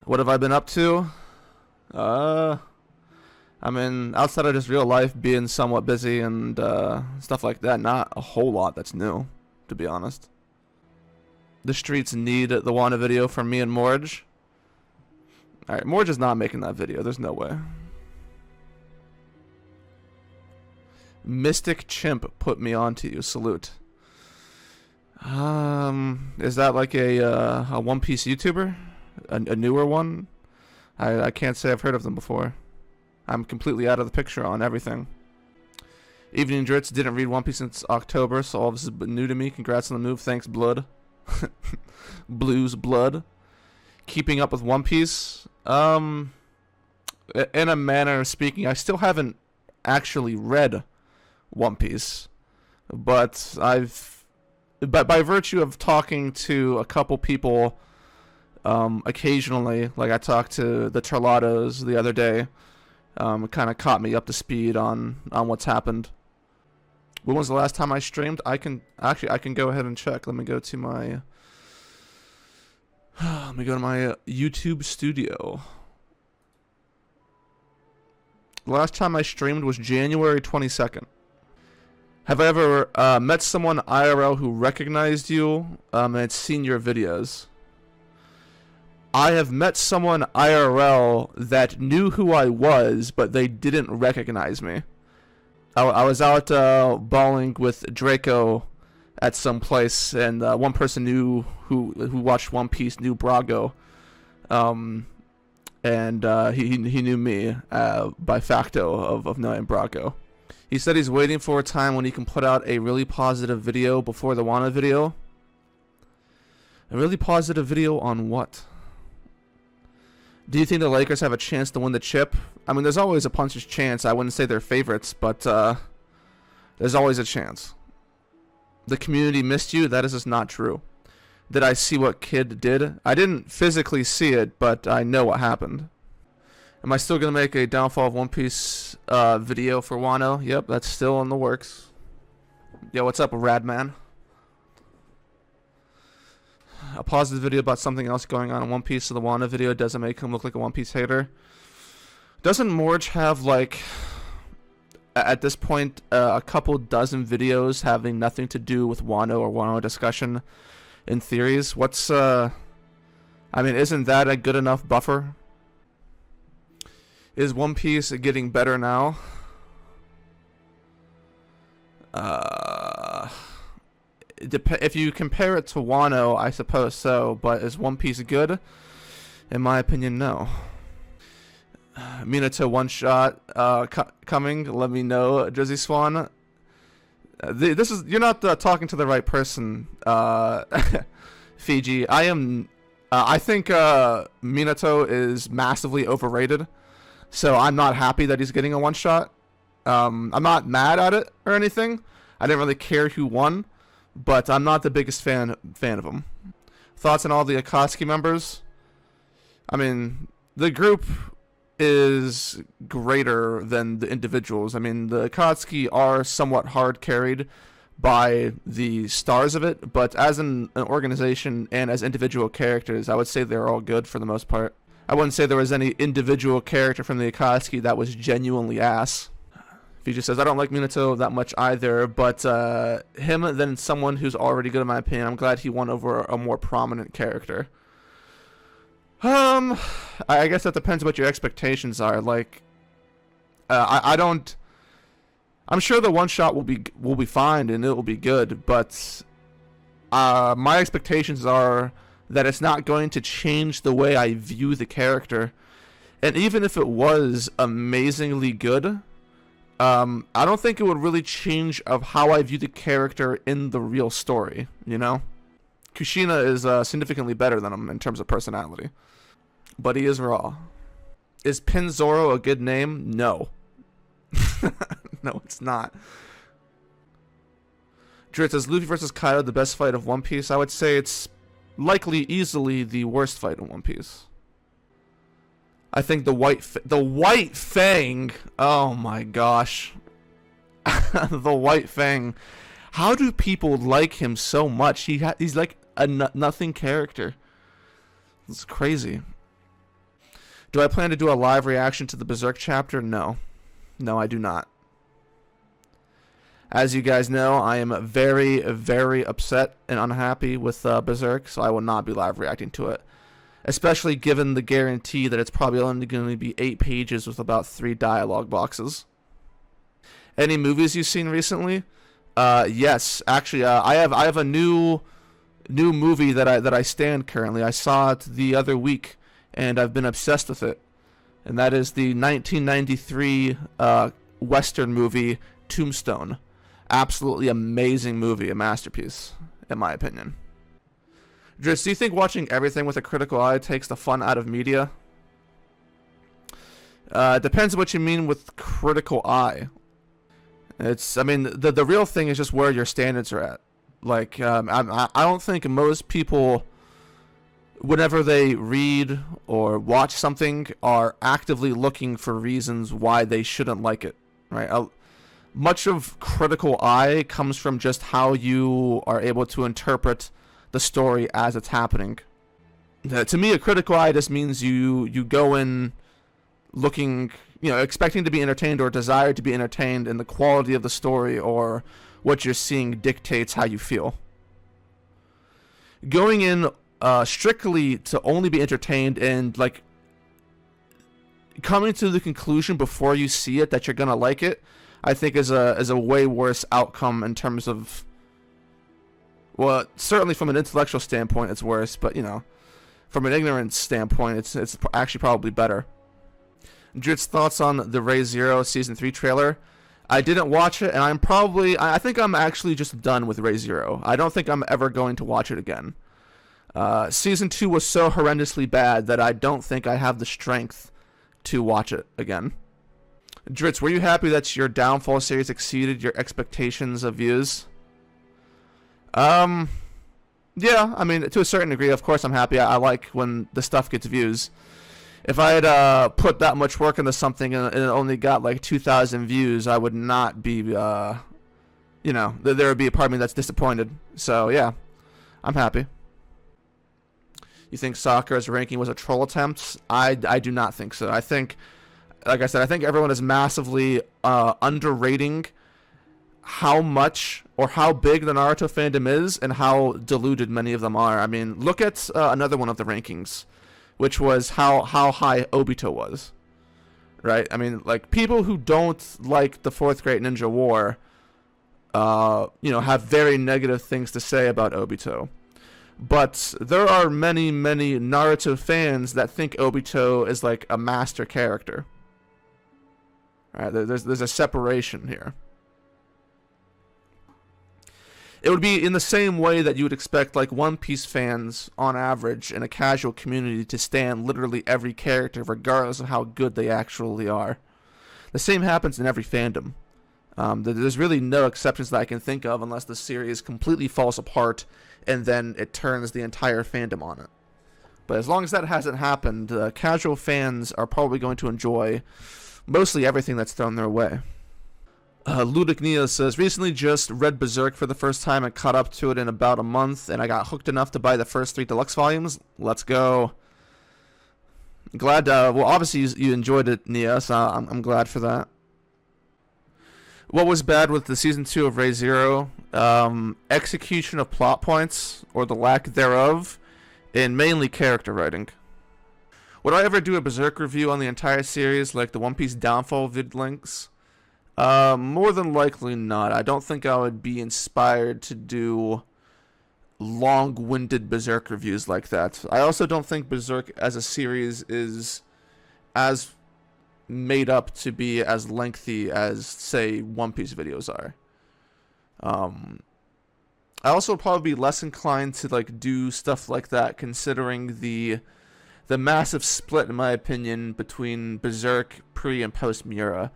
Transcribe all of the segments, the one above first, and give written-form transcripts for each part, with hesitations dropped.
What have I been up to? Uh, I mean, outside of just real life being somewhat busy and stuff like that, not a whole lot that's new, to be honest. The streets need the Wanda video from me and Morge. Alright, Morge is not making that video. There's no way. Mystic Chimp put me on to you. Salute. Is that like a One Piece YouTuber? A newer one? I can't say I've heard of them before. I'm completely out of the picture on everything. Evening Dritz didn't read One Piece since October, so all this is new to me. Congrats on the move. Thanks, Blood. Blues Blood. Keeping up with One Piece. In a manner of speaking, I still haven't actually read One Piece, but by virtue of talking to a couple people occasionally, like I talked to the Charlatos the other day, it kind of caught me up to speed on what's happened. When was the last time I streamed? I can go ahead and check. Let me go to my YouTube studio. The last time I streamed was January 22nd. Have I ever met someone IRL who recognized you and had seen your videos? I have met someone IRL that knew who I was, but they didn't recognize me. I was out bowling with Draco at some place, and one person who watched One Piece knew Brago, and he knew me by facto of knowing Brago. He said he's waiting for a time when he can put out a really positive video before the Wanda video. A really positive video on what? Do you think the Lakers have a chance to win the chip? I mean, there's always a puncher's chance. I wouldn't say they're favorites, but there's always a chance. The community missed you? That is just not true. Did I see what Kid did? I didn't physically see it, but I know what happened. Am I still going to make a Downfall of One Piece video for Wano? Yep, that's still in the works. Yo, what's up, Radman? A positive video about something else going on in One Piece, so the Wano video doesn't make him look like a One Piece hater. Doesn't Morge have, like, at this point, a couple dozen videos having nothing to do with Wano or Wano discussion in theories? What's, I mean, isn't that a good enough buffer? Is One Piece getting better now? If you compare it to Wano, I suppose so, but is One Piece good? In my opinion, no. Minato one shot coming. Let me know, Jersey Swan. This is you're not talking to the right person, Fiji. I think Minato is massively overrated, so I'm not happy that he's getting a one shot. I'm not mad at it or anything. I didn't really care who won, but I'm not the biggest fan of him. Thoughts on all the Akatsuki members? I mean, the group is greater than the individuals. I mean, the Akatsuki are somewhat hard carried by the stars of it, but as an organization and as individual characters, I would say they're all good for the most part. I wouldn't say there was any individual character from the Akatsuki that was genuinely ass. Fiji says, I don't like Minato that much either, but him than someone who's already good in my opinion. I'm glad he won over a more prominent character. I guess that depends what your expectations are. Like, I'm sure the one shot will be fine and it will be good, but my expectations are that it's not going to change the way I view the character. And even if it was amazingly good, I don't think it would really change of how I view the character in the real story, you know? Kushina is significantly better than him in terms of personality. But he is raw. Is Pin Zoro a good name? No. No, it's not. Dritz, is Luffy versus Kaido the best fight of One Piece? I would say it's likely easily the worst fight in One Piece. I think the White Fang. Oh my gosh. The White Fang. How do people like him so much? He's like a nothing character. It's crazy. Do I plan to do a live reaction to the Berserk chapter? No. No, I do not. As you guys know, I am very, very upset and unhappy with Berserk, so I will not be live reacting to it. Especially given the guarantee that it's probably only going to be 8 pages with about 3 dialogue boxes. Any movies you've seen recently? Yes, actually, I have a new movie that I stand currently. I saw it the other week, and I've been obsessed with it. And that is the 1993 Western movie Tombstone. Absolutely amazing movie, a masterpiece, in my opinion. Drizzt, do you think watching everything with a critical eye takes the fun out of media? Depends on what you mean with critical eye. I mean, the real thing is just where your standards are at. Like, I don't think most people, whenever they read or watch something, are actively looking for reasons why they shouldn't like it, right? Much of critical eye comes from just how you are able to interpret the story as it's happening. To me, a critical eye just means you go in looking, expecting to be entertained or desire to be entertained, and the quality of the story or what you're seeing dictates how you feel. Going in strictly to only be entertained and like coming to the conclusion before you see it that you're gonna like it, I think is a way worse outcome in terms of, well, certainly from an intellectual standpoint it's worse, but from an ignorance standpoint it's actually probably better. Dritz's thoughts on the Re:Zero Season 3 trailer. I didn't watch it, and I think I'm actually just done with Re:Zero. I don't think I'm ever going to watch it again. Season 2 was so horrendously bad that I don't think I have the strength to watch it again. Dritz, were you happy that your Downfall series exceeded your expectations of views? Yeah, I mean, to a certain degree, of course I'm happy. I like when the stuff gets views. If I had put that much work into something and it only got like 2,000 views, I would not be, there would be a part of me that's disappointed. So, yeah, I'm happy. You think Sakura's ranking was a troll attempt? I do not think so. I think, like I said, I think everyone is massively underrating how much or how big the Naruto fandom is and how deluded many of them are. I mean, look at another one of the rankings, which was how high Obito was, right? I mean, like, people who don't like the Fourth Great Ninja War, have very negative things to say about Obito. But there are many, many Naruto fans that think Obito is like a master character. All right, there's a separation here. It would be in the same way that you would expect like One Piece fans on average in a casual community to stand literally every character regardless of how good they actually are. The same happens in every fandom. There's really no exceptions that I can think of unless the series completely falls apart and then it turns the entire fandom on it. But as long as that hasn't happened, casual fans are probably going to enjoy mostly everything that's thrown their way. Ludic Neo says, recently just read Berserk for the first time and caught up to it in about a month, and I got hooked enough to buy the first 3 deluxe volumes. Let's go. Glad, well, obviously you enjoyed it, Neo, so I'm glad for that. What was bad with the Season 2 of Re:Zero? Execution of plot points, or the lack thereof, and mainly character writing. Would I ever do a Berserk review on the entire series, like the One Piece Downfall vid links? More than likely not. I don't think I would be inspired to do long-winded Berserk reviews like that. I also don't think Berserk as a series is as made up to be as lengthy as, say, One Piece videos are. I also would probably be less inclined to like do stuff like that, considering the massive split, in my opinion, between Berserk pre and post Miura.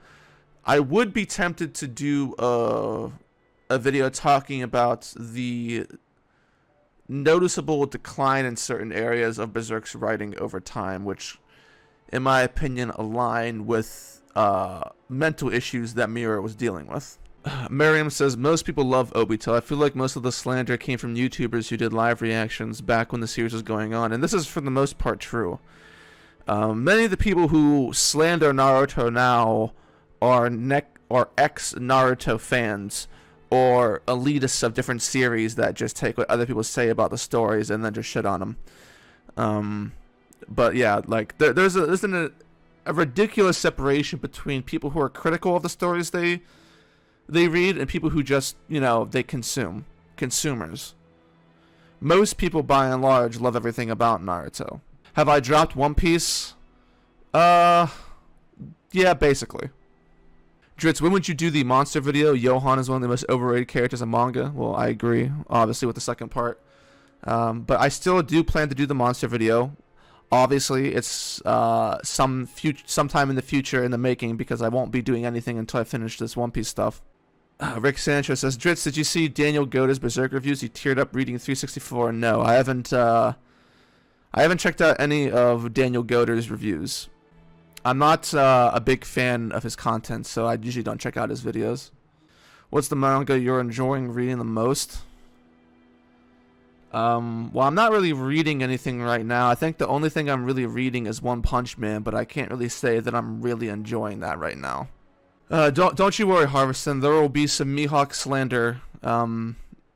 I would be tempted to do a video talking about the noticeable decline in certain areas of Berserk's writing over time, which, in my opinion, align with mental issues that Miura was dealing with. Miriam says, most people love Obito. I feel like most of the slander came from YouTubers who did live reactions back when the series was going on, and this is for the most part true. Many of the people who slander Naruto now are ex-Naruto fans or elitists of different series that just take what other people say about the stories and then just shit on them. But yeah, like there's a ridiculous separation between people who are critical of the stories they read and people who just, they consume. Consumers. Most people, by and large, love everything about Naruto. Have I dropped One Piece? Yeah, basically. Dritz, when would you do the monster video? Johan is one of the most overrated characters in manga. Well, I agree, obviously, with the second part. But I still do plan to do the monster video. Obviously, it's sometime in the future in the making because I won't be doing anything until I finish this One Piece stuff. Rick Sancho says, Dritz, did you see Daniel Goda's Berserk reviews? He teared up reading 364. No, I haven't checked out any of Daniel Goda's reviews. I'm not a big fan of his content, so I usually don't check out his videos. What's the manga you're enjoying reading the most? Well, I'm not really reading anything right now. I think the only thing I'm really reading is One Punch Man, but I can't really say that I'm really enjoying that right now. Don't you worry, Harveston. There will be some Mihawk slander in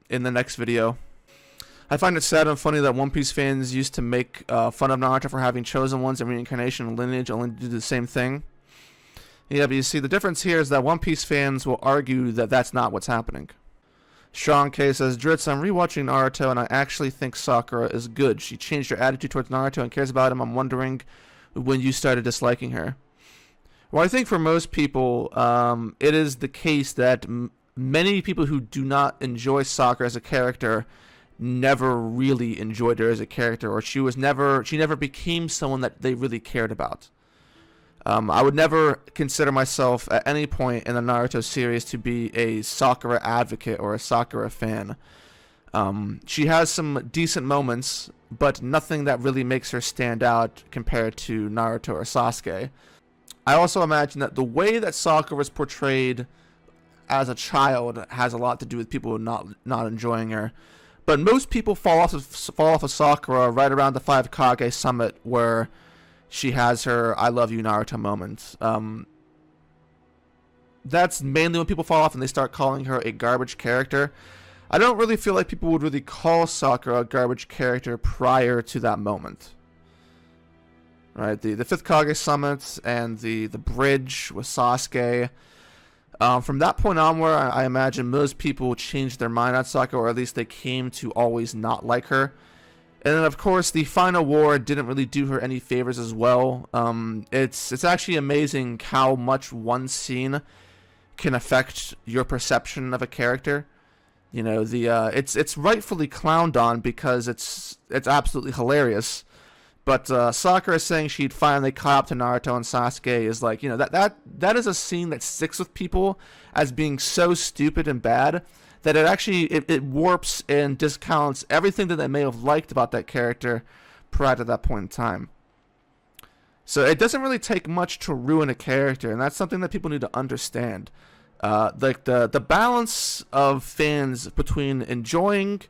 the next video. I find it sad and funny that One Piece fans used to make fun of Naruto for having chosen ones and reincarnation and lineage only to do the same thing. Yeah, but you see, the difference here is that One Piece fans will argue that that's not what's happening. Sean K says, Dritz, I'm rewatching Naruto and I actually think Sakura is good. She changed her attitude towards Naruto and cares about him. I'm wondering when you started disliking her. Well, I think for most people, it is the case that many people who do not enjoy Sakura as a character never really enjoyed her as a character, or she never became someone that they really cared about. I would never consider myself at any point in the Naruto series to be a Sakura advocate or a Sakura fan. She has some decent moments, but nothing that really makes her stand out compared to Naruto or Sasuke. I also imagine that the way that Sakura was portrayed as a child has a lot to do with people not enjoying her. But most people fall off of Sakura right around the 5 Kage summit where she has her I love you Naruto moment. That's mainly when people fall off and they start calling her a garbage character. I don't really feel like people would really call Sakura a garbage character prior to that moment. Right, the 5th Kage summit and the bridge with Sasuke. From that point onward, I imagine most people changed their mind on Sakura, or at least they came to always not like her. And then, of course, the final war didn't really do her any favors as well. It's actually amazing how much one scene can affect your perception of a character. You know, it's rightfully clowned on because it's absolutely hilarious. But Sakura saying she'd finally caught up to Naruto and Sasuke is like, that is a scene that sticks with people as being so stupid and bad that it warps and discounts everything that they may have liked about that character prior to that point in time. So it doesn't really take much to ruin a character, and that's something that people need to understand. Like the balance of fans between enjoying,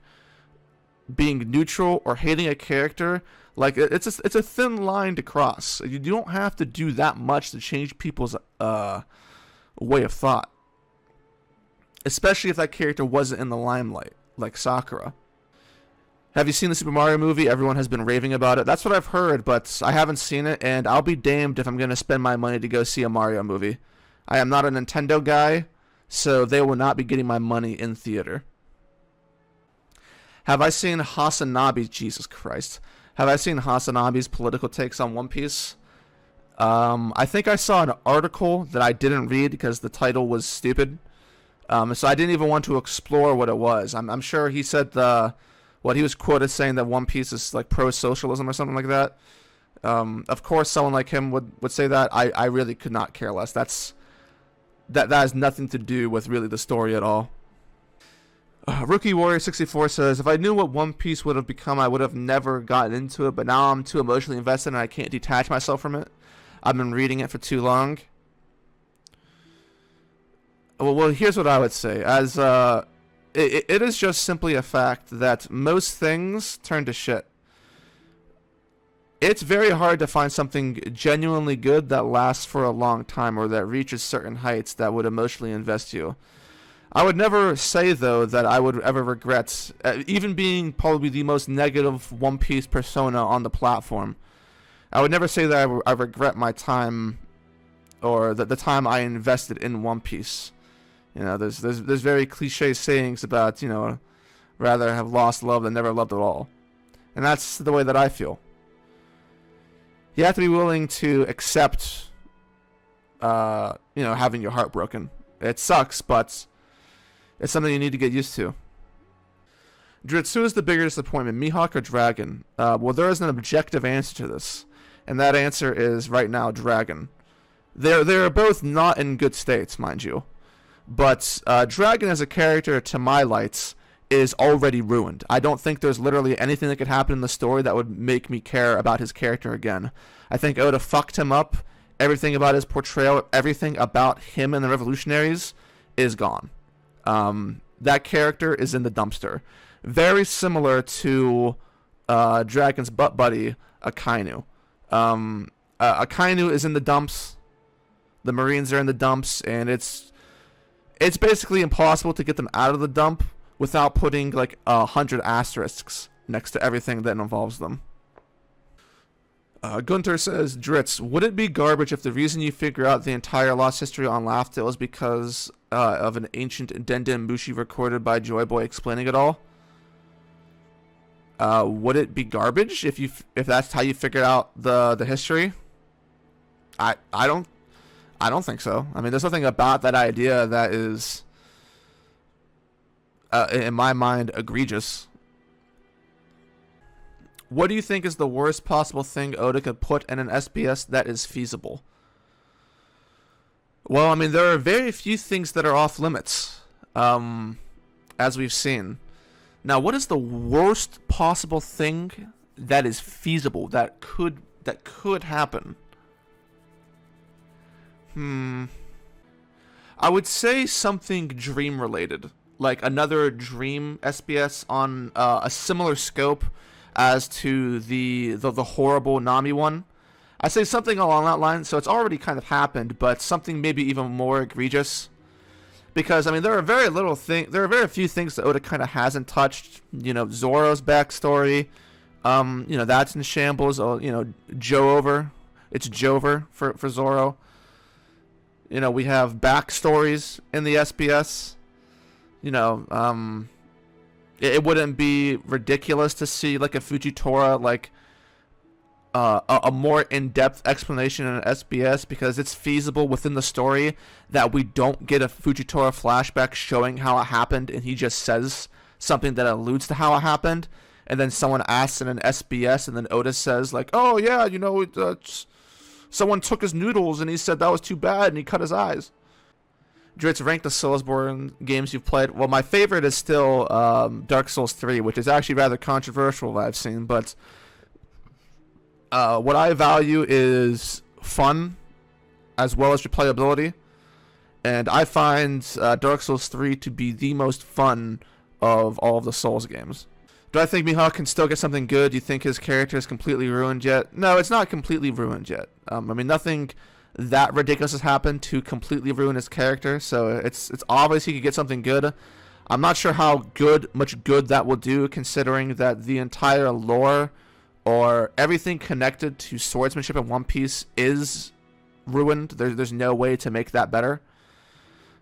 being neutral, or hating a character. Like, it's a thin line to cross. You don't have to do that much to change people's way of thought. Especially if that character wasn't in the limelight, like Sakura. Have you seen the Super Mario movie? Everyone has been raving about it. That's what I've heard, but I haven't seen it, and I'll be damned if I'm going to spend my money to go see a Mario movie. I am not a Nintendo guy, so they will not be getting my money in theater. Have I seen Hasanabe? Jesus Christ. Have I seen Hasanabe's political takes on One Piece? I think I saw an article that I didn't read because the title was stupid. So I didn't even want to explore what it was. I'm sure he said he was quoted saying that One Piece is like pro-socialism or something like that. Of course, someone like him would say that. I really could not care less. That has nothing to do with really the story at all. Rookie Warrior 64 says, if I knew what One Piece would have become, I would have never gotten into it, but now I'm too emotionally invested and I can't detach myself from it. I've been reading it for too long. Well, here's what I would say. As it is just simply a fact that most things turn to shit. it's very hard to find something genuinely good that lasts for a long time or that reaches certain heights that would emotionally invest you. I would never say, though, that I would ever regret, even being probably the most negative One Piece persona on the platform. I would never say that I regret my time or the time I invested in One Piece. You know, there's very cliche sayings about, you know, rather have lost love than never loved at all. And that's the way that I feel. You have to be willing to accept, having your heart broken. It sucks, but it's something you need to get used to. Dritsu is the bigger disappointment, Mihawk or Dragon? Well, there is an objective answer to this, and that answer is right now Dragon. They're both not in good states, mind you, but Dragon as a character, to my lights, is already ruined. I don't think there's literally anything that could happen in the story that would make me care about his character again. I think Oda fucked him up. Everything about his portrayal, everything about him and the Revolutionaries is gone. That character is in the dumpster. Very similar to Dragon's butt buddy, Akainu. Akainu is in the dumps. The Marines are in the dumps, and it's basically impossible to get them out of the dump without putting like 100 asterisks next to everything that involves them. Gunter says, Dritz, would it be garbage if the reason you figure out the entire lost history on Laugh Tale is because of an ancient Denden Mushi recorded by Joy Boy explaining it all? Would it be garbage if that's how you figured out the history? I don't think so. I mean, there's something about that idea that is, in my mind, egregious. What do you think is the worst possible thing Oda could put in an SBS that is feasible? Well, I mean, there are very few things that are off limits, as we've seen. Now, what is the worst possible thing that is feasible, that could happen? I would say something dream related, like another dream SBS on a similar scope as to the horrible Nami one. I say something along that line, so it's already kind of happened, but something maybe even more egregious. Because I mean, there are very few things that Oda kind of hasn't touched. You know, Zoro's backstory. That's in shambles. Joe-over. It's Jover for Zoro. You know, we have backstories in the SBS. It wouldn't be ridiculous to see like a Fujitora, like a more in-depth explanation in an SBS, because it's feasible within the story that we don't get a Fujitora flashback showing how it happened, and he just says something that alludes to how it happened, and then someone asks in an SBS, and then Oda says like, oh yeah, someone took his noodles and he said that was too bad and he cut his eyes. Dritz, rank the Soulsborne games you've played. Well, my favorite is still Dark Souls 3, which is actually rather controversial, I've seen. But what I value is fun as well as replayability. And I find Dark Souls 3 to be the most fun of all of the Souls games. Do I think Mihawk can still get something good? Do you think his character is completely ruined yet? No, it's not completely ruined yet. I mean, nothing that ridiculous has happened to completely ruin his character, so it's obvious he could get something good. I'm not sure how much good that will do, considering that the entire lore or everything connected to swordsmanship in One Piece is ruined. There's no way to make that better.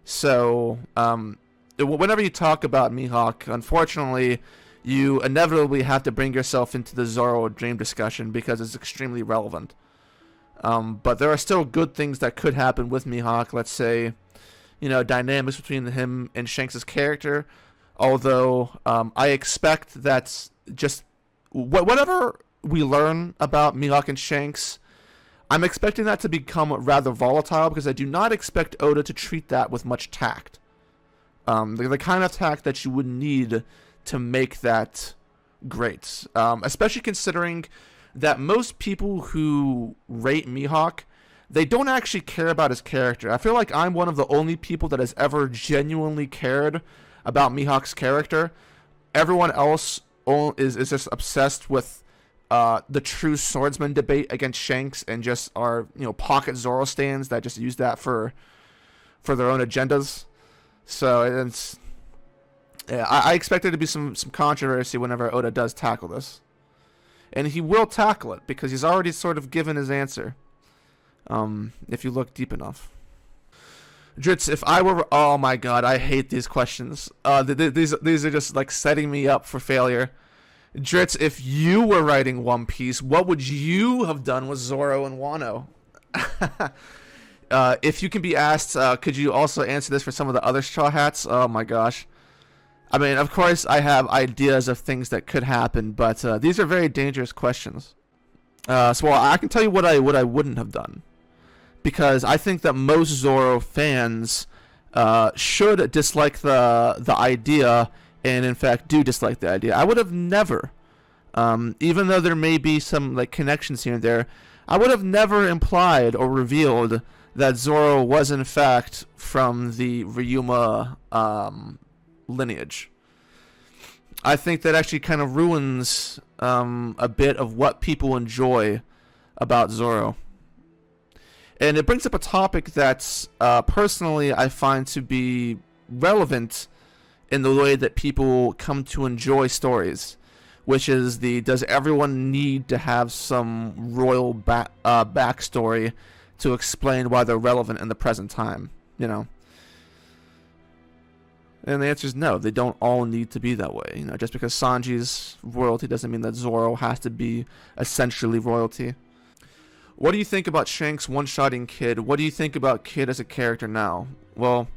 So whenever you talk about Mihawk, unfortunately, you inevitably have to bring yourself into the Zoro dream discussion because it's extremely relevant. But there are still good things that could happen with Mihawk. Let's say, dynamics between him and Shanks' character. Although I expect that just whatever we learn about Mihawk and Shanks, I'm expecting that to become rather volatile, because I do not expect Oda to treat that with much tact. The kind of tact that you would need to make that great. Especially considering that most people who rate Mihawk, they don't actually care about his character. I feel like I'm one of the only people that has ever genuinely cared about Mihawk's character. Everyone else is just obsessed with the true swordsman debate against Shanks and just are, pocket Zoro stands that just use that for their own agendas. So it's, yeah, I expect there to be some controversy whenever Oda does tackle this. And he will tackle it because he's already sort of given his answer. If you look deep enough. Dritz, if I were... Oh my god, I hate these questions. These are just like setting me up for failure. Dritz, if you were writing One Piece, what would you have done with Zoro and Wano? If you can be asked, could you also answer this for some of the other Straw Hats? Oh my gosh. I mean, of course, I have ideas of things that could happen, but these are very dangerous questions. So I can tell you what I wouldn't have done, because I think that most Zoro fans should dislike the idea, and in fact do dislike the idea. I would have never, even though there may be some like connections here and there, I would have never implied or revealed that Zoro was in fact from the Ryuma lineage. I think that actually kind of ruins a bit of what people enjoy about Zoro. And it brings up a topic that personally I find to be relevant in the way that people come to enjoy stories, which is does everyone need to have some royal backstory to explain why they're relevant in the present time, And the answer is no, they don't all need to be that way. Just because Sanji's royalty doesn't mean that Zoro has to be essentially royalty. What do you think about Shanks one-shotting Kid? What do you think about Kid as a character now? Well,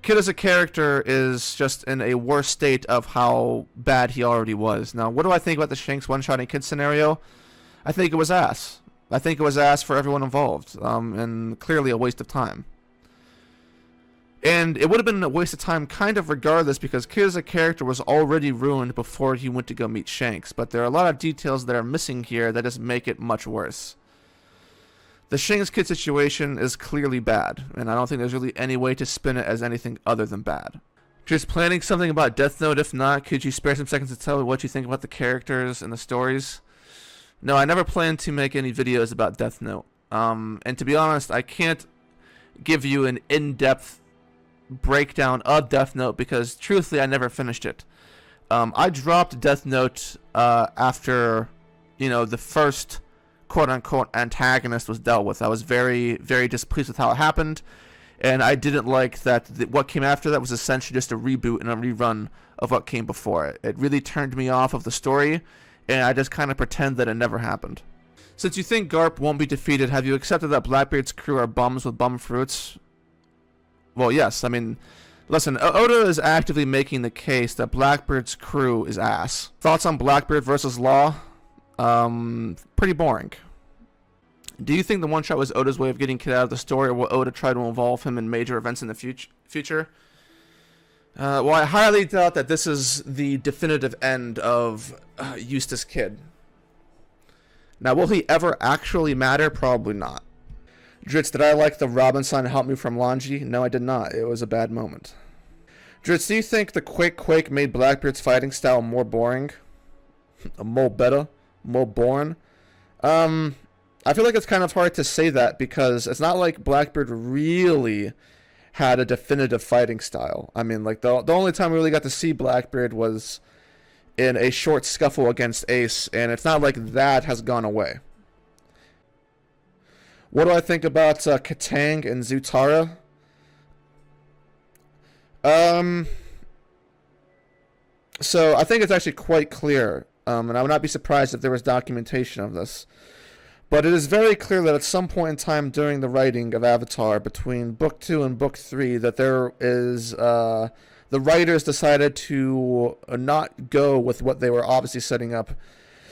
Kid as a character is just in a worse state of how bad he already was. Now, what do I think about the Shanks one-shotting Kid scenario? I think it was ass. I think it was ass for everyone involved, and clearly a waste of time. And it would have been a waste of time kind of regardless, because Kid as a character was already ruined before he went to go meet Shanks. But there are a lot of details that are missing here that just make it much worse. The Shanks Kid situation is clearly bad, and I don't think there's really any way to spin it as anything other than bad. Just planning something about Death Note? If not, could you spare some seconds to tell me what you think about the characters and the stories? No, I never planned to make any videos about Death Note. And to be honest, I can't give you an in-depth breakdown of Death Note because, truthfully, I never finished it. I dropped Death Note after, the first quote-unquote antagonist was dealt with. I was very, very displeased with how it happened, and I didn't like that what came after that was essentially just a reboot and a rerun of what came before it. It really turned me off of the story, and I just kind of pretend that it never happened. Since you think Garp won't be defeated, have you accepted that Blackbeard's crew are bums with bum fruits? Well, yes. I mean, listen, Oda is actively making the case that Blackbeard's crew is ass. Thoughts on Blackbeard versus Law? Pretty boring. Do you think the one-shot was Oda's way of getting Kid out of the story, or will Oda try to involve him in major events in the future? Well, I highly doubt that this is the definitive end of Eustace Kid. Now, will he ever actually matter? Probably not. Dritz, did I like the Robinson help me from Longy? No, I did not. It was a bad moment. Dritz, do you think the Quake made Blackbeard's fighting style more boring? More better? More boring? I feel like it's kind of hard to say that because it's not like Blackbeard really had a definitive fighting style. I mean, like, the only time we really got to see Blackbeard was in a short scuffle against Ace, and it's not like that has gone away. What do I think about Katang and Zutara? So I think it's actually quite clear, and I would not be surprised if there was documentation of this. But it is very clear that at some point in time during the writing of Avatar, between Book 2 and Book 3, that there is, the writers decided to not go with what they were obviously setting up.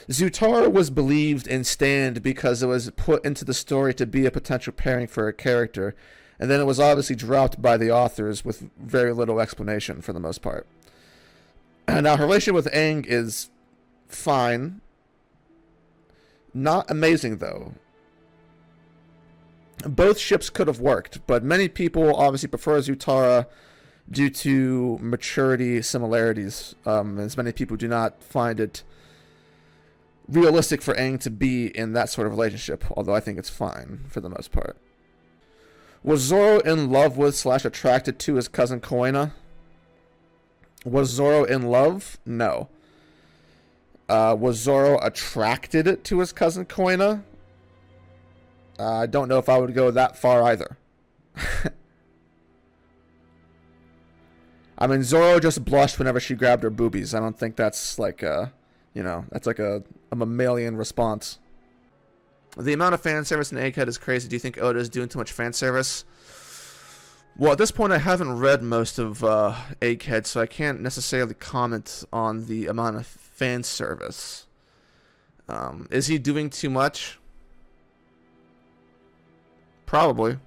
Zutara was believed in Stand because it was put into the story to be a potential pairing for a character, and then it was obviously dropped by the authors with very little explanation for the most part. And now her relationship with Aang is fine. Not amazing, though. Both ships could have worked, but many people obviously prefer Zutara due to maturity similarities, as many people do not find it realistic for Aang to be in that sort of relationship, although I think it's fine for the most part. Was Zoro in love with / attracted to his cousin Koina? Was Zoro in love? No. Was Zoro attracted to his cousin Koina? I don't know if I would go that far either. I mean, Zoro just blushed whenever she grabbed her boobies. I don't think that's like that's like a mammalian response. The amount of fan service in Egghead is crazy. Do you think Oda is doing too much fan service? Well, at this point, I haven't read most of Egghead, so I can't necessarily comment on the amount of fan service. Is he doing too much? Probably.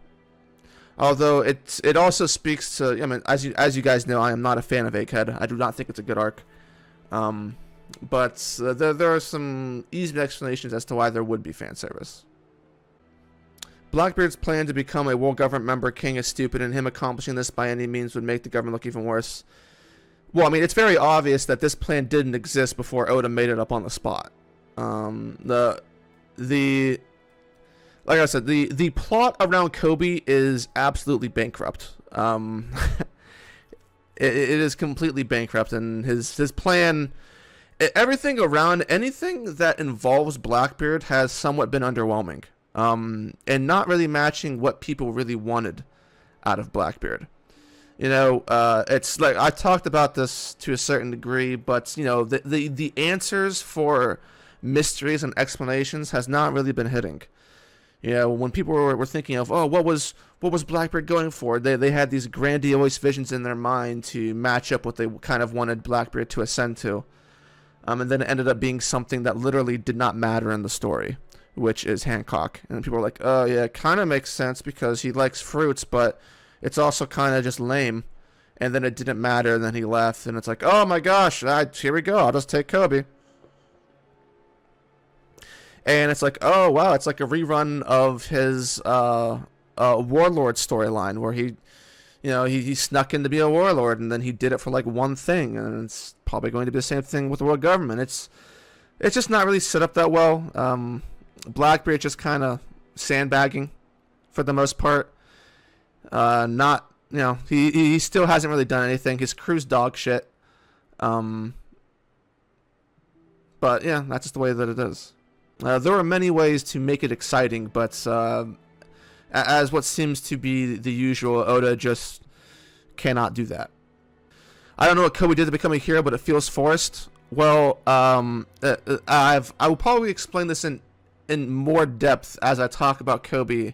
Although it also speaks to, I mean, as you guys know, I am not a fan of Egghead. I do not think it's a good arc. But there are some easy explanations as to why there would be fan service. Blackbeard's plan to become a world government member king is stupid, and him accomplishing this by any means would make the government look even worse. Well, I mean, it's very obvious that this plan didn't exist before Oda made it up on the spot. Like I said, the plot around Koby is absolutely bankrupt. It is completely bankrupt, and his plan, everything around anything that involves Blackbeard has somewhat been underwhelming, and not really matching what people really wanted out of Blackbeard. It's like I talked about this to a certain degree, but the answers for mysteries and explanations has not really been hitting. When people were thinking of, what was Blackbeard going for, they had these grandiose visions in their mind to match up what they kind of wanted Blackbeard to ascend to. And then it ended up being something that literally did not matter in the story, which is Hancock. And people were like, oh yeah, it kind of makes sense because he likes fruits, but it's also kind of just lame. And then it didn't matter, and then he left, and it's like, oh my gosh, here we go, I'll just take Koby. And it's like, oh wow, it's like a rerun of his warlord storyline where he snuck in to be a warlord, and then he did it for like one thing, and it's probably going to be the same thing with the world government. It's just not really set up that well. Blackbeard just kind of sandbagging for the most part. He still hasn't really done anything. His crew's dog shit. But yeah, that's just the way that it is. There are many ways to make it exciting, but as what seems to be the usual, Oda just cannot do that. I don't know what Koby did to become a hero, but it feels forced. Well, I will probably explain this in more depth as I talk about Koby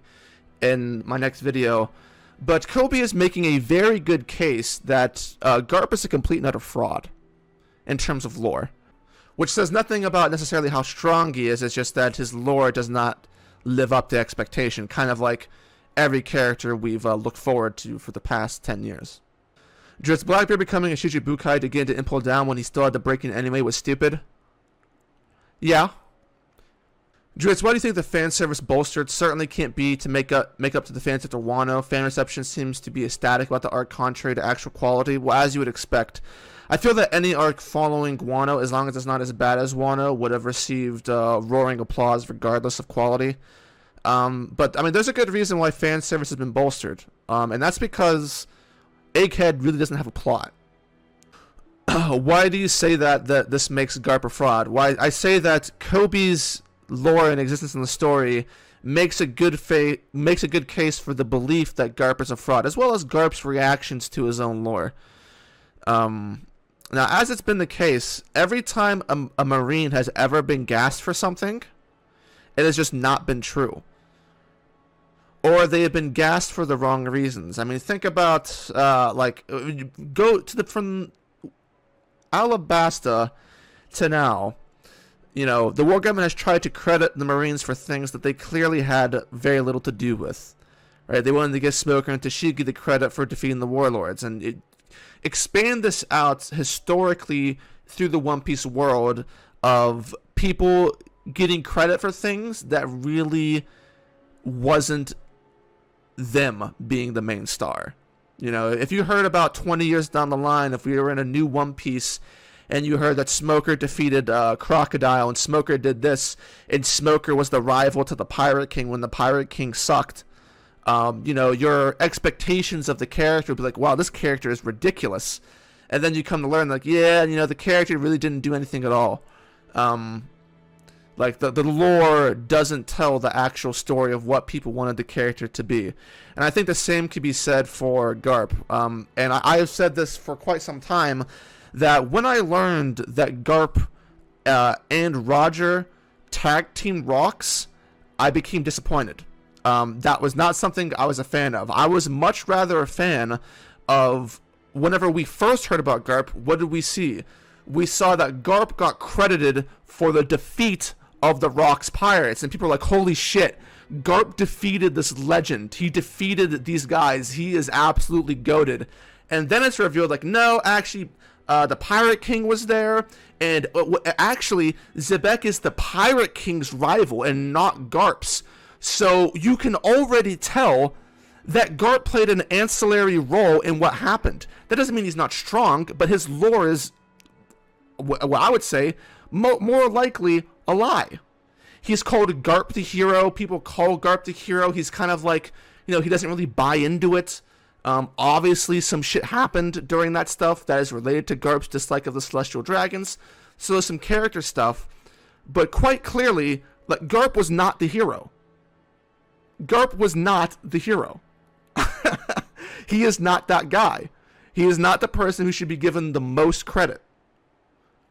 in my next video. But Koby is making a very good case that Garp is a complete and utter fraud in terms of lore. Which says nothing about necessarily how strong he is, it's just that his lore does not live up to expectation, kind of like every character we've looked forward to for the past 10 years. Just Blackbeard becoming a Shichibukai to get into Impel Down when he still had to break in anyway was stupid? Yeah. Dritz, why do you think the fan service bolstered certainly can't be to make up to the fans after Wano? Fan reception seems to be ecstatic about the arc contrary to actual quality. Well, as you would expect. I feel that any arc following Wano, as long as it's not as bad as Wano, would have received roaring applause regardless of quality. But, I mean, there's a good reason why fan service has been bolstered. And that's because Egghead really doesn't have a plot. Why do you say that this makes Garp a fraud? Why I say that Koby's lore and existence in the story makes a good case for the belief that Garp is a fraud, as well as Garp's reactions to his own lore. Now, as it's been the case, every time a Marine has ever been gassed for something, it has just not been true. Or they have been gassed for the wrong reasons. I mean, think about, from Alabasta to now, the war government has tried to credit the Marines for things that they clearly had very little to do with. Right? They wanted to give Smoker and Tashigi the credit for defeating the warlords, and expand this out historically through the One Piece world of people getting credit for things that really wasn't them being the main star. If you heard about 20 years down the line, if we were in a new One Piece and you heard that Smoker defeated Crocodile, and Smoker did this, and Smoker was the rival to the Pirate King when the Pirate King sucked. Your expectations of the character would be like, wow, this character is ridiculous. And then you come to learn, like, yeah, the character really didn't do anything at all. Like, the lore doesn't tell the actual story of what people wanted the character to be. And I think the same could be said for Garp. And I have said this for quite some time, that when I learned that Garp and Roger tag team Rocks, I became disappointed. That was not something I was a fan of. I was much rather a fan of, whenever we first heard about Garp, what did we see? We saw that Garp got credited for the defeat of the Rocks Pirates, and people were like, holy shit, Garp defeated this legend. He defeated these guys. He is absolutely goated. And then it's revealed, like, no, actually, the Pirate King was there, and actually, Xebec is the Pirate King's rival and not Garp's. So you can already tell that Garp played an ancillary role in what happened. That doesn't mean he's not strong, but his lore is, what I would say, more likely a lie. He's called Garp the hero. People call Garp the hero. He's kind of like, he doesn't really buy into it. Obviously, some shit happened during that stuff that is related to Garp's dislike of the Celestial Dragons. So there's some character stuff. But quite clearly, like, Garp was not the hero. Garp was not the hero. He is not that guy. He is not the person who should be given the most credit.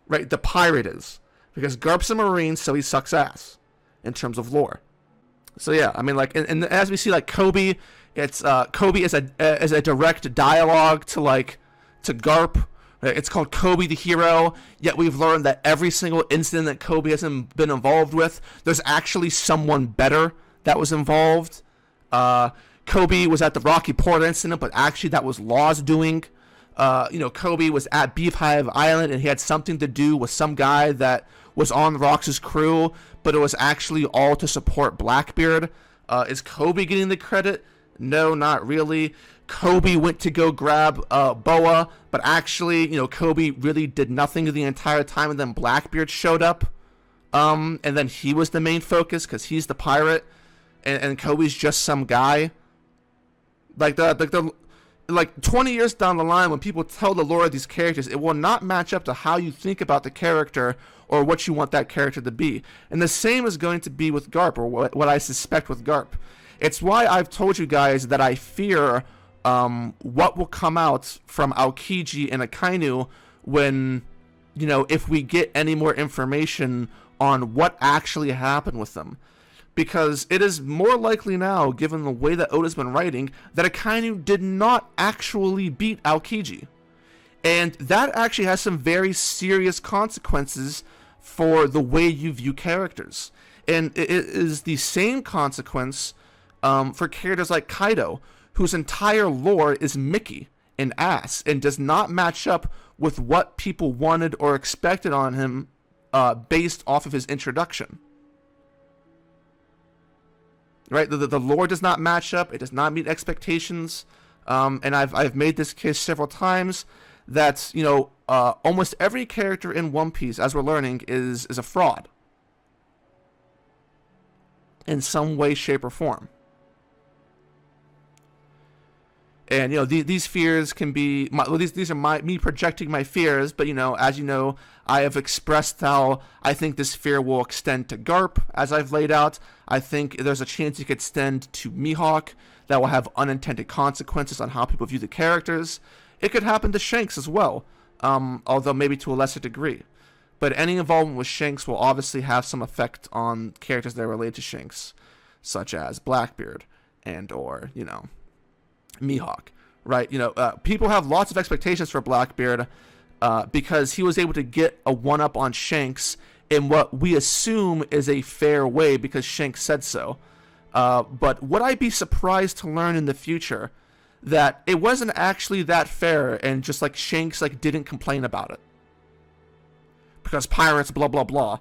Right? The pirate is. Because Garp's a Marine, so he sucks ass in terms of lore. So yeah, I mean, like, and as we see, like, Kobe, it's Kobe is a direct dialogue to Garp. It's called Kobe the hero. Yet we've learned that every single incident that Kobe has been involved with, there's actually someone better that was involved. Kobe was at the Rocky Port incident, but actually that was Law's doing. Kobe was at Beehive Island, and he had something to do with some guy that was on Rox's crew, but it was actually all to support Blackbeard. Is Kobe getting the credit? No, not really. Kobe went to go grab Boa, but actually, Kobe really did nothing the entire time, and then Blackbeard showed up. And then he was the main focus because he's the pirate, and Kobe's just some guy. Like 20 years down the line, when people tell the lore of these characters, it will not match up to how you think about the character or what you want that character to be. And the same is going to be with Garp, or what I suspect with Garp. It's why I've told you guys that I fear what will come out from Aokiji and Akainu when, if we get any more information on what actually happened with them. Because it is more likely now, given the way that Oda's been writing, that Akainu did not actually beat Aokiji. And that actually has some very serious consequences for the way you view characters. And it is the same consequence for characters like Kaido, whose entire lore is Mickey and ass, and does not match up with what people wanted or expected on him based off of his introduction. Right, the lore does not match up. It does not meet expectations, and I've made this case several times that almost every character in One Piece, as we're learning, is a fraud in some way, shape, or form. And these fears can be these are me projecting my fears, but as you know, I have expressed how I think this fear will extend to Garp, as I've laid out. I think there's a chance it could extend to Mihawk, that will have unintended consequences on how people view the characters. It could happen to Shanks as well, although maybe to a lesser degree. But any involvement with Shanks will obviously have some effect on characters that are related to Shanks, such as Blackbeard and or Mihawk, right? People have lots of expectations for Blackbeard because he was able to get a one-up on Shanks in what we assume is a fair way because Shanks said so. But would I be surprised to learn in the future that it wasn't actually that fair and just like Shanks didn't complain about it? Because pirates, blah, blah, blah.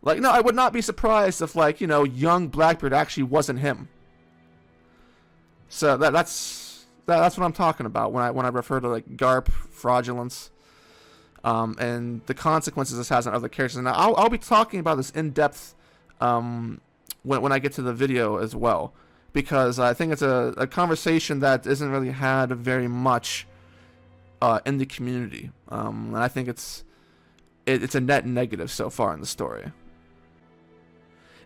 No, I would not be surprised if young Blackbeard actually wasn't him. So that's what I'm talking about when I refer to Garp fraudulence. and the consequences this has on other characters. And I'll be talking about this in depth when I get to the video as well, because I think it's a conversation that isn't really had very much in the community, and I think it's a net negative so far in the story.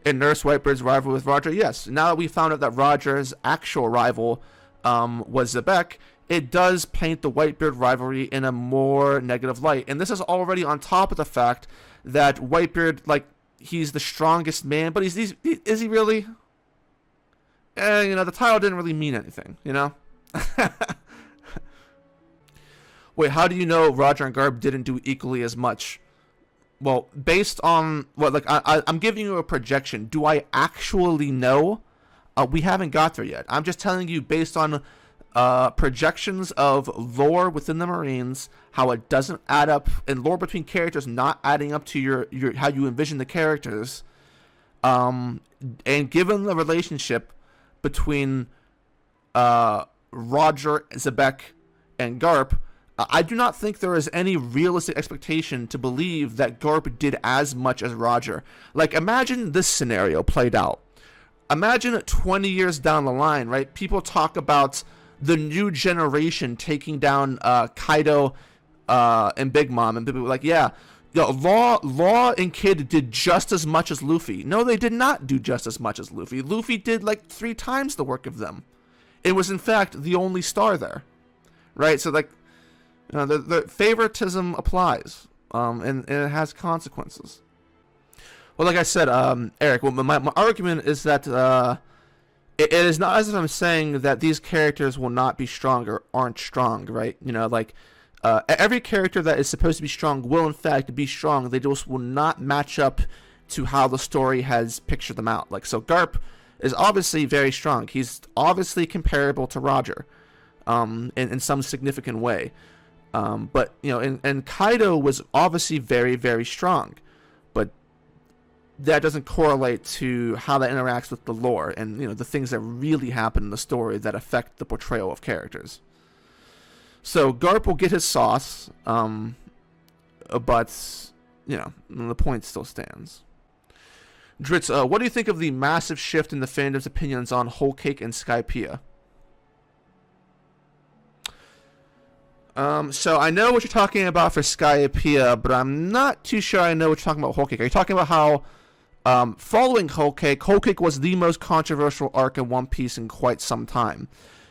In Nurse Whitebeard's rivalry with Roger, yes, now that we found out that Roger's actual rival was Xebec, it does paint the Whitebeard rivalry in a more negative light. And this is already on top of the fact that Whitebeard, like, he's the strongest man, but is he really? The title didn't really mean anything, you know? Wait, how do you know Roger and Garp didn't do equally as much? Well, based on what, like, I'm giving you a projection. Do I actually know? We haven't got there yet. I'm just telling you based on projections of lore within the Marines, how it doesn't add up, and lore between characters not adding up to your how you envision the characters. And given the relationship between Roger, Xebec, and Garp, I do not think there is any realistic expectation to believe that Garp did as much as Roger. Like, imagine this scenario played out. Imagine 20 years down the line, right? People talk about the new generation taking down Kaido and Big Mom, and people were like, yeah, Law and Kid did just as much as Luffy. No, they did not do just as much as Luffy. Luffy did like 3 times the work of them. It was, in fact, the only star there, right? So, like, the favoritism applies, and it has consequences. Well, like I said, Eric, well, my argument is that it is not as if I'm saying that these characters will not be strong or aren't strong, right? Every character that is supposed to be strong will, in fact, be strong. They just will not match up to how the story has pictured them out. Like, so Garp is obviously very strong. He's obviously comparable to Roger, in some significant way. But, and Kaido was obviously very, very strong. But that doesn't correlate to how that interacts with the lore and, the things that really happen in the story that affect the portrayal of characters. So Garp will get his sauce, but, the point still stands. Dritz, what do you think of the massive shift in the fandom's opinions on Whole Cake and Skypiea? So I know what you're talking about for Skypiea, but I'm not too sure I know what you're talking about Whole Cake. Are you talking about how, following Whole Cake was the most controversial arc in One Piece in quite some time,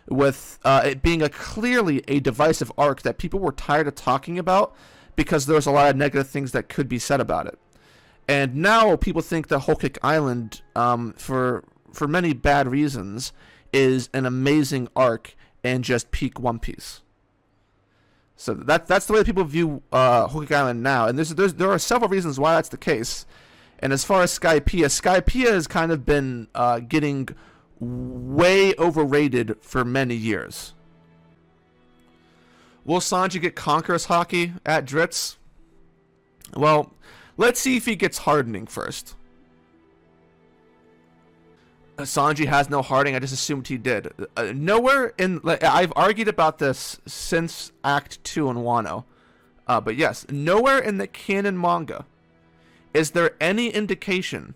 with it being clearly a divisive arc that people were tired of talking about because there was a lot of negative things that could be said about it. And now people think that Whole Cake Island, for many bad reasons, is an amazing arc and just peak One Piece. So that's the way people view Whole Cake Island now, and there are several reasons why that's the case. And as far as Skypiea has kind of been getting way overrated for many years. Will Sanji get Conqueror's Haki at Dritz? Well, let's see if he gets hardening first. Sanji has no hardening. I just assumed he did. Nowhere in... I've argued about this since Act 2 in Wano. But yes, nowhere in the canon manga is there any indication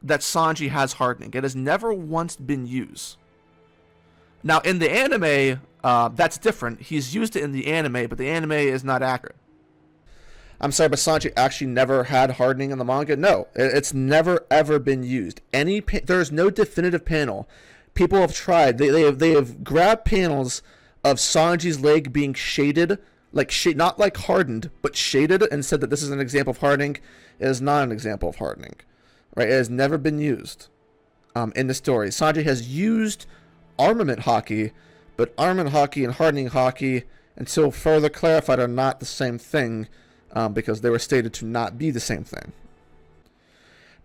that Sanji has hardening. It has never once been used. Now, in the anime, that's different. He's used it in the anime, but the anime is not accurate. I'm sorry, but Sanji actually never had hardening in the manga? No, it's never ever been used. There's no definitive panel. People have tried. They have grabbed panels of Sanji's leg being shaded, not like hardened, but shaded, and said that this is an example of hardening. It is not an example of hardening. Right? It has never been used in the story. Sanji has used armament haki, but armament haki and hardening haki, until further clarified, are not the same thing. Because they were stated to not be the same thing.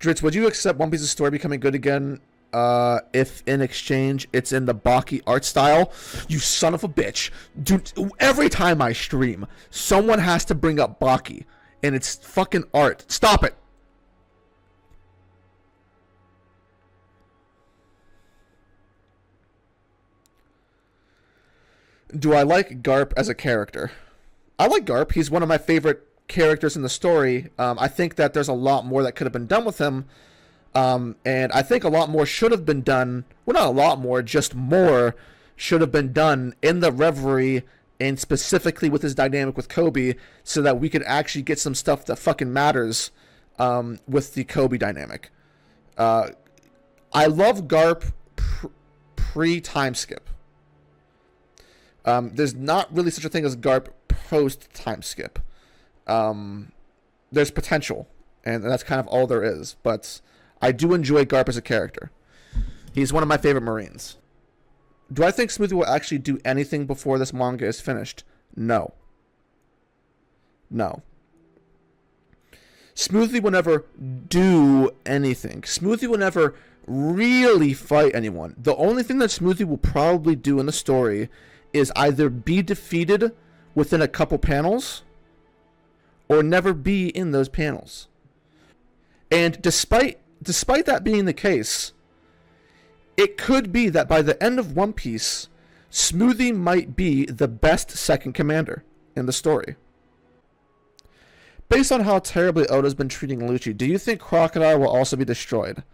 Dritz, would you accept One Piece's story becoming good again if in exchange it's in the Baki art style? You son of a bitch. Dude, every time I stream, someone has to bring up Baki, and it's fucking art. Stop it. Do I like Garp as a character? I like Garp. He's one of my favorite characters in the story. I think that there's a lot more that could have been done with him. And I think a lot more should have been done. Well, not a lot more, just more should have been done in the Reverie and specifically with his dynamic with Kobe, so that we could actually get some stuff that fucking matters with the Kobe dynamic. I love Garp pre-time skip. There's not really such a thing as Garp post-time skip. There's potential, and that's kind of all there is. But I do enjoy Garp as a character. He's one of my favorite Marines. Do I think Smoothie will actually do anything before this manga is finished? No. No. Smoothie will never do anything. Smoothie will never really fight anyone. The only thing that Smoothie will probably do in the story is either be defeated within a couple panels or never be in those panels. And despite that being the case, it could be that by the end of One Piece, Smoothie might be the best second commander in the story. Based on how terribly Oda's been treating Lucci, do you think Crocodile will also be destroyed?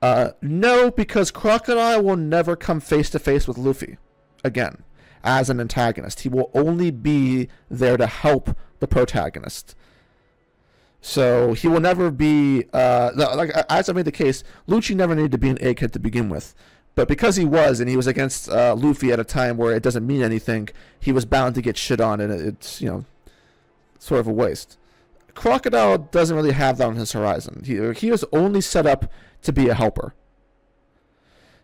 No, because Crocodile will never come face to face with Luffy again as an antagonist. He will only be there to help the protagonist. So he will never be, like as I made the case, Lucci never needed to be an egghead to begin with. But because he was, and he was against Luffy at a time where it doesn't mean anything, he was bound to get shit on, and it's, sort of a waste. Crocodile doesn't really have that on his horizon. He was only set up to be a helper.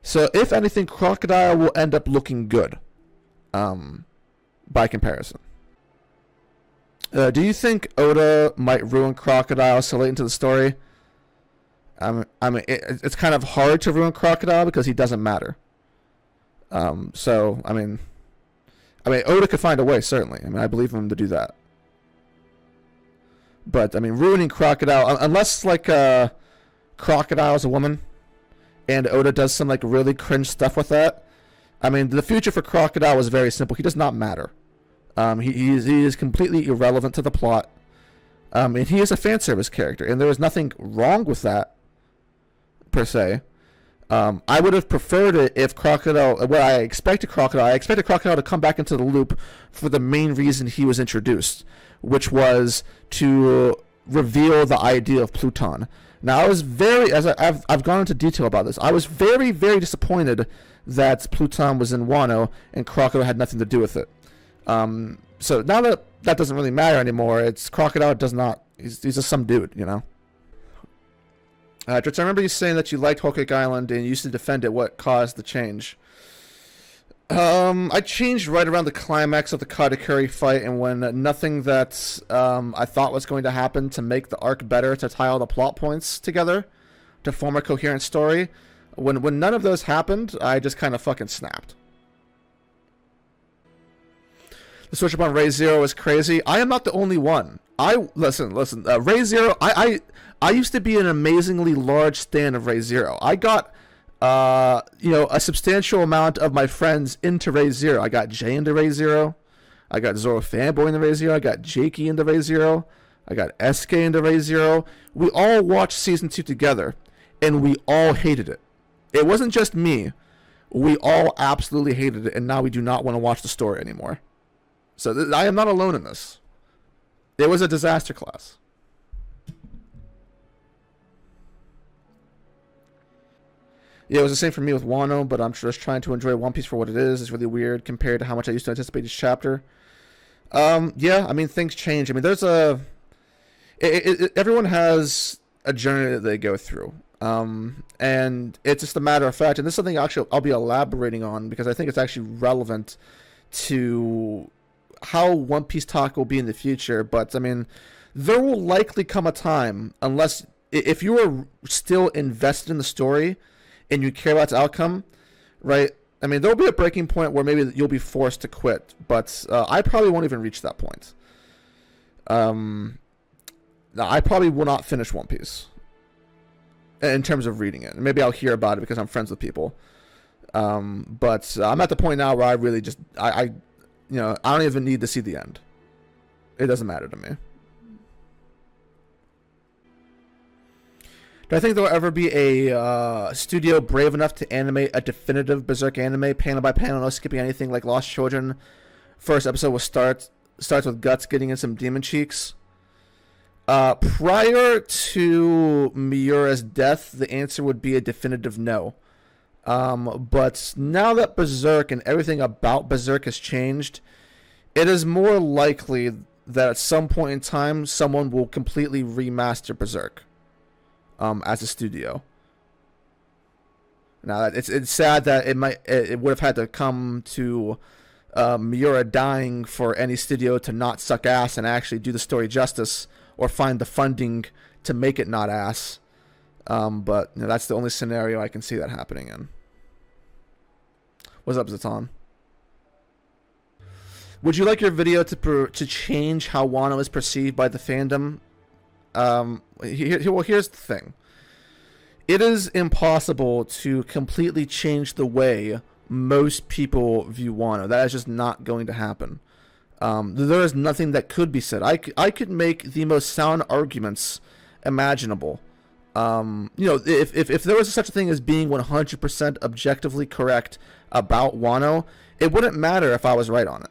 So if anything, Crocodile will end up looking good, by comparison. Do you think Oda might ruin Crocodile so late into the story? It's kind of hard to ruin Crocodile because he doesn't matter. So Oda could find a way, certainly. I believe him to do that. But ruining Crocodile, unless Crocodile is a woman, and Oda does some really cringe stuff with that. The future for Crocodile is very simple. He does not matter. He is completely irrelevant to the plot. And he is a fan service character, and there is nothing wrong with that, per se. I would have preferred it if Crocodile, I expected Crocodile to come back into the loop for the main reason he was introduced, which was to reveal the idea of Pluton. Now, I was I've gone into detail about this. I was very, very disappointed that Pluton was in Wano and Crocodile had nothing to do with it. So now that doesn't really matter anymore. It's Crocodile does not. He's just some dude, Dritz, I remember you saying that you liked Whole Cake Island and you used to defend it. What caused the change? I changed right around the climax of the Katakuri fight, and when nothing that I thought was going to happen to make the arc better, to tie all the plot points together, to form a coherent story. When none of those happened, I just kind of fucking snapped. The switch up on Ray Zero is crazy. I am not the only one. Listen. Ray Zero. I used to be an amazingly large stan of Ray Zero. I got a substantial amount of my friends into Ray Zero. I got Jay into Ray Zero. I got Zoro Fanboy into Ray Zero. I got Jakey into Ray Zero. I got SK into Ray Zero. We all watched season 2 together, and we all hated it. It wasn't just me. We all absolutely hated it, and now we do not want to watch the story anymore. So I am not alone in this. It was a disaster class. Yeah, it was the same for me with Wano, but I'm just trying to enjoy One Piece for what it is. It's really weird compared to how much I used to anticipate each chapter. Things change. Everyone has a journey that they go through. And it's just a matter of fact, and this is something I'll be elaborating on because I think it's actually relevant to how One Piece talk will be in the future. But there will likely come a time, unless if you are still invested in the story and you care about its outcome, right? There'll be a breaking point where maybe you'll be forced to quit, but I probably won't even reach that point. I probably will not finish One Piece in terms of reading it. Maybe I'll hear about it because I'm friends with people. But I'm at the point now where I really just I don't even need to see the end. It doesn't matter to me. Do I think there will ever be a studio brave enough to animate a definitive Berserk anime, panel by panel, no skipping anything like Lost Children? First episode will starts with Guts getting in some demon cheeks. Prior to Miura's death, the answer would be a definitive no. But now that Berserk and everything about Berserk has changed, it is more likely that at some point in time, someone will completely remaster Berserk as a studio. Now, it's sad that it would have had to come to Miura dying for any studio to not suck ass and actually do the story justice or find the funding to make it not ass. But that's the only scenario I can see that happening in. What's up, Zaton? Would you like your video to change how Wano is perceived by the fandom? Well, here's the thing. It is impossible to completely change the way most people view Wano. That is just not going to happen. There is nothing that could be said. I could make the most sound arguments imaginable. If there was such a thing as being 100% objectively correct about Wano, it wouldn't matter if I was right on it.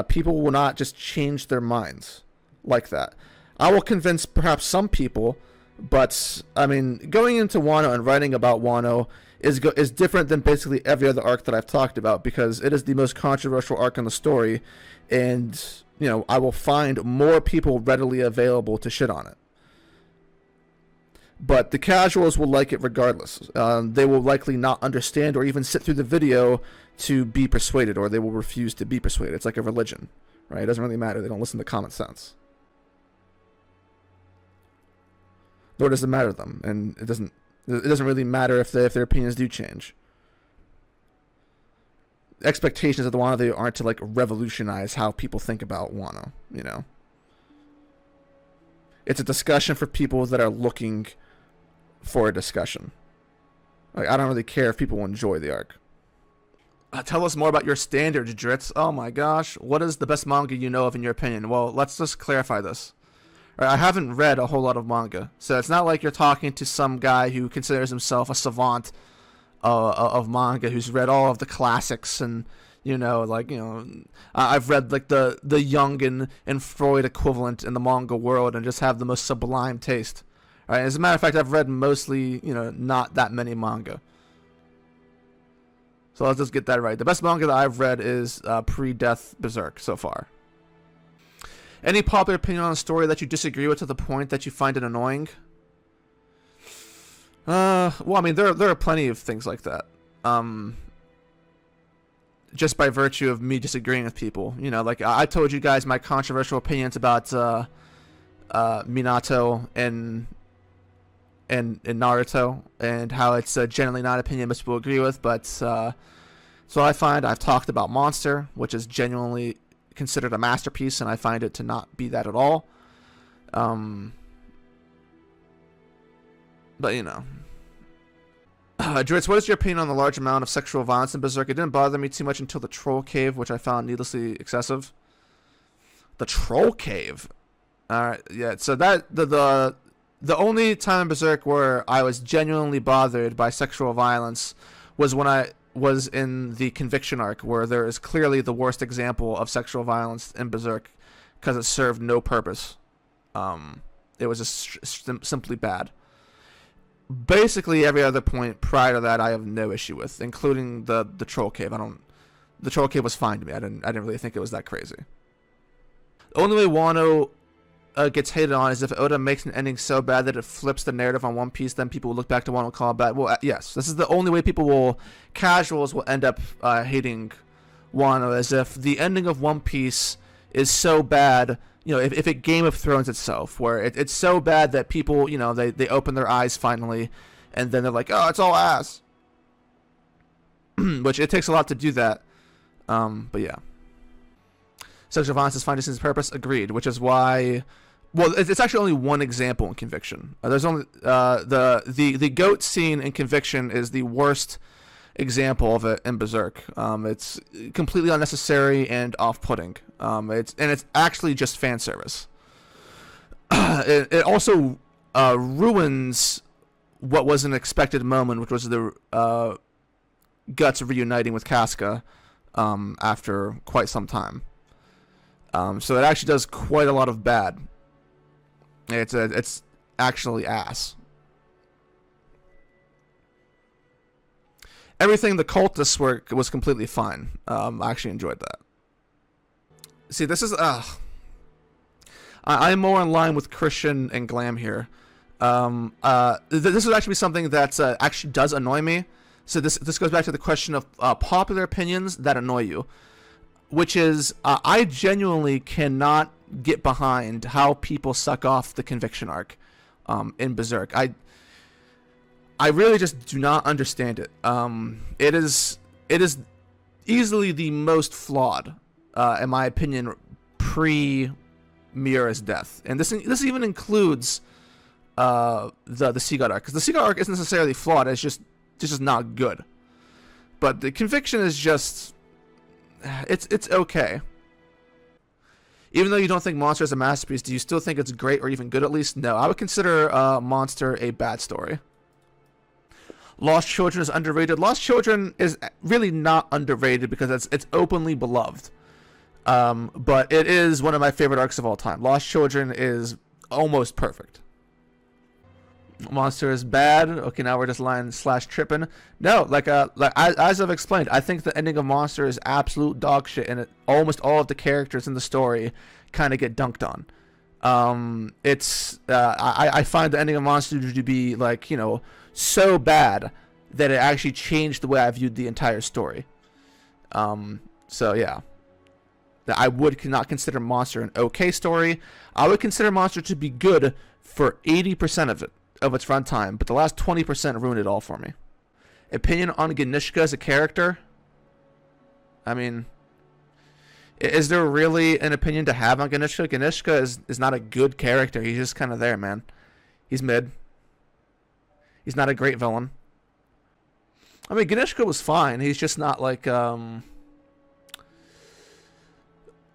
People will not just change their minds like that. I will convince perhaps some people, but I mean, going into Wano and writing about Wano is different than basically every other arc that I've talked about, because it is the most controversial arc in the story, and I will find more people readily available to shit on it. But the casuals will like it regardless. They will likely not understand or even sit through the video to be persuaded, or they will refuse to be persuaded. It's like a religion, right? It doesn't really matter. They don't listen to common sense. Nor does it matter to them, and it doesn't really matter if their opinions do change. Expectations of the Wano, they aren't to like revolutionize how people think about Wano, It's a discussion for people that are looking for a discussion. Like, I don't really care if people enjoy the arc. Tell us more about your standards, Dritz. Oh my gosh, what is the best manga you know of in your opinion? Well, let's just clarify this. I haven't read a whole lot of manga, so it's not like you're talking to some guy who considers himself a savant of manga, who's read all of the classics, and I've read like the Jung and Freud equivalent in the manga world, and just have the most sublime taste. All right, as a matter of fact, I've read mostly not that many manga. So let's just get that right. The best manga that I've read is pre-death Berserk so far. Any popular opinion on a story that you disagree with to the point that you find it annoying? Well, I mean, there are plenty of things like that. Just by virtue of me disagreeing with people. Like I told you guys my controversial opinions about Minato and Naruto, and how it's generally not an opinion most people agree with, but so I find I've talked about Monster, which is genuinely considered a masterpiece, and I find it to not be that at all. But Dritz, what is your opinion on the large amount of sexual violence in Berserk? It didn't bother me too much until the Troll Cave, which I found needlessly excessive. The Troll Cave? Alright, yeah, so that, the only time in Berserk where I was genuinely bothered by sexual violence was when I was in the Conviction arc, where there is clearly the worst example of sexual violence in Berserk, because it served no purpose. It was just simply bad. Basically, every other point prior to that, I have no issue with, including the Troll Cave. The Troll Cave was fine to me. I didn't really think it was that crazy. The only way Wano gets hated on is if Oda makes an ending so bad that it flips the narrative on One Piece, then people will look back to Wano and call it bad. Well, yes, this is the only way casuals will end up hating Wano, as if the ending of One Piece is so bad, if it Game of Thrones itself, where it's so bad that people, they open their eyes finally, and then they're like, oh, it's all ass. Which it takes a lot to do that. But yeah. Sexual violence is fine to its purpose. Agreed. Which is why, well, it's actually only one example in Conviction. There's only the goat scene in Conviction is the worst example of it in Berserk. It's completely unnecessary and off-putting. It's actually just fan service. It also ruins what was an expected moment, which was the Guts reuniting with Casca after quite some time. So it actually does quite a lot of bad. It's actually ass. Everything the cultists were was completely fine. I actually enjoyed that. See, this is I'm more in line with Christian and Glam here. This would actually be something that actually does annoy me. So this goes back to the question of popular opinions that annoy you, which is I genuinely cannot get behind how people suck off the Conviction arc in Berserk. I really just do not understand it. It is easily the most flawed, in my opinion, pre Miura's death, and this even includes the Sea God arc, because the Sea God arc isn't necessarily flawed. It's just not good. But the Conviction is just it's okay. Even though you don't think Monster is a masterpiece, do you still think it's great or even good at least? No, I would consider Monster a bad story. Lost Children is underrated. Lost Children is really not underrated because it's openly beloved. But it is one of my favorite arcs of all time. Lost Children is almost perfect. Monster is bad. Okay, now we're just lying / tripping. No, like as I've explained, I think the ending of Monster is absolute dog shit, and almost all of the characters in the story kind of get dunked on. I find the ending of Monster to be like, you know, so bad that it actually changed the way I viewed the entire story. So yeah, I would not consider Monster an okay story. I would consider Monster to be good for 80% of its runtime, but the last 20% ruined it all for me. Opinion on Ganishka as a character? I mean, is there really an opinion to have on Ganishka? Ganishka is not a good character. He's just kind of there, man. He's mid. He's not a great villain. I mean, Ganishka was fine. He's just not like, you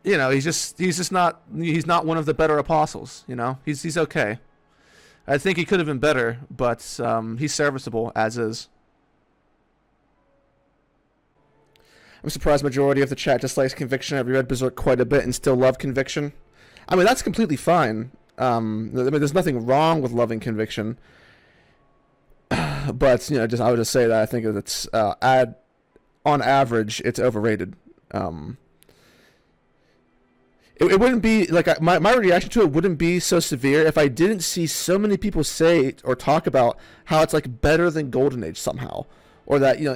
know, he's not one of the better apostles, you know? He's okay. I think he could have been better, but he's serviceable as is. I'm surprised majority of the chat dislikes Conviction. I've read Berserk quite a bit and still love Conviction. I mean, that's completely fine. I mean, there's nothing wrong with loving Conviction. But, you know, I would just say that I think that it's, on average, it's overrated. It wouldn't be like my reaction to it wouldn't be so severe if I didn't see so many people say or talk about how it's like better than Golden Age somehow, or that, you know,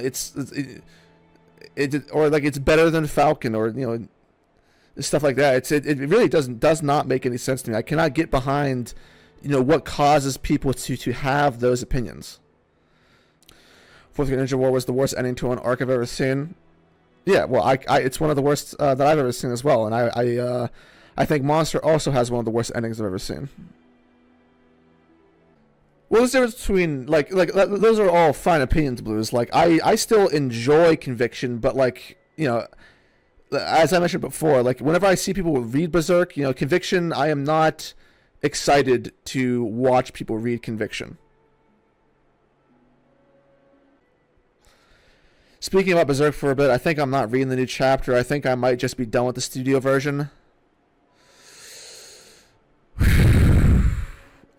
or like it's better than Falcon, or, you know, stuff like that. It really does not make any sense to me. I cannot get behind, you know, what causes people to have those opinions. Fourth Grade Ninja War was the worst ending to an arc I've ever seen. Yeah, well, it's one of the worst that I've ever seen as well, and I think Monster also has one of the worst endings I've ever seen. Well, there's a difference between like those are all fine opinions, Blues. Like I still enjoy Conviction, but like, you know, as I mentioned before, like whenever I see people read Berserk, you know, Conviction, I am not excited to watch people read Conviction. Speaking about Berserk for a bit, I think I'm not reading the new chapter. I think I might just be done with the studio version.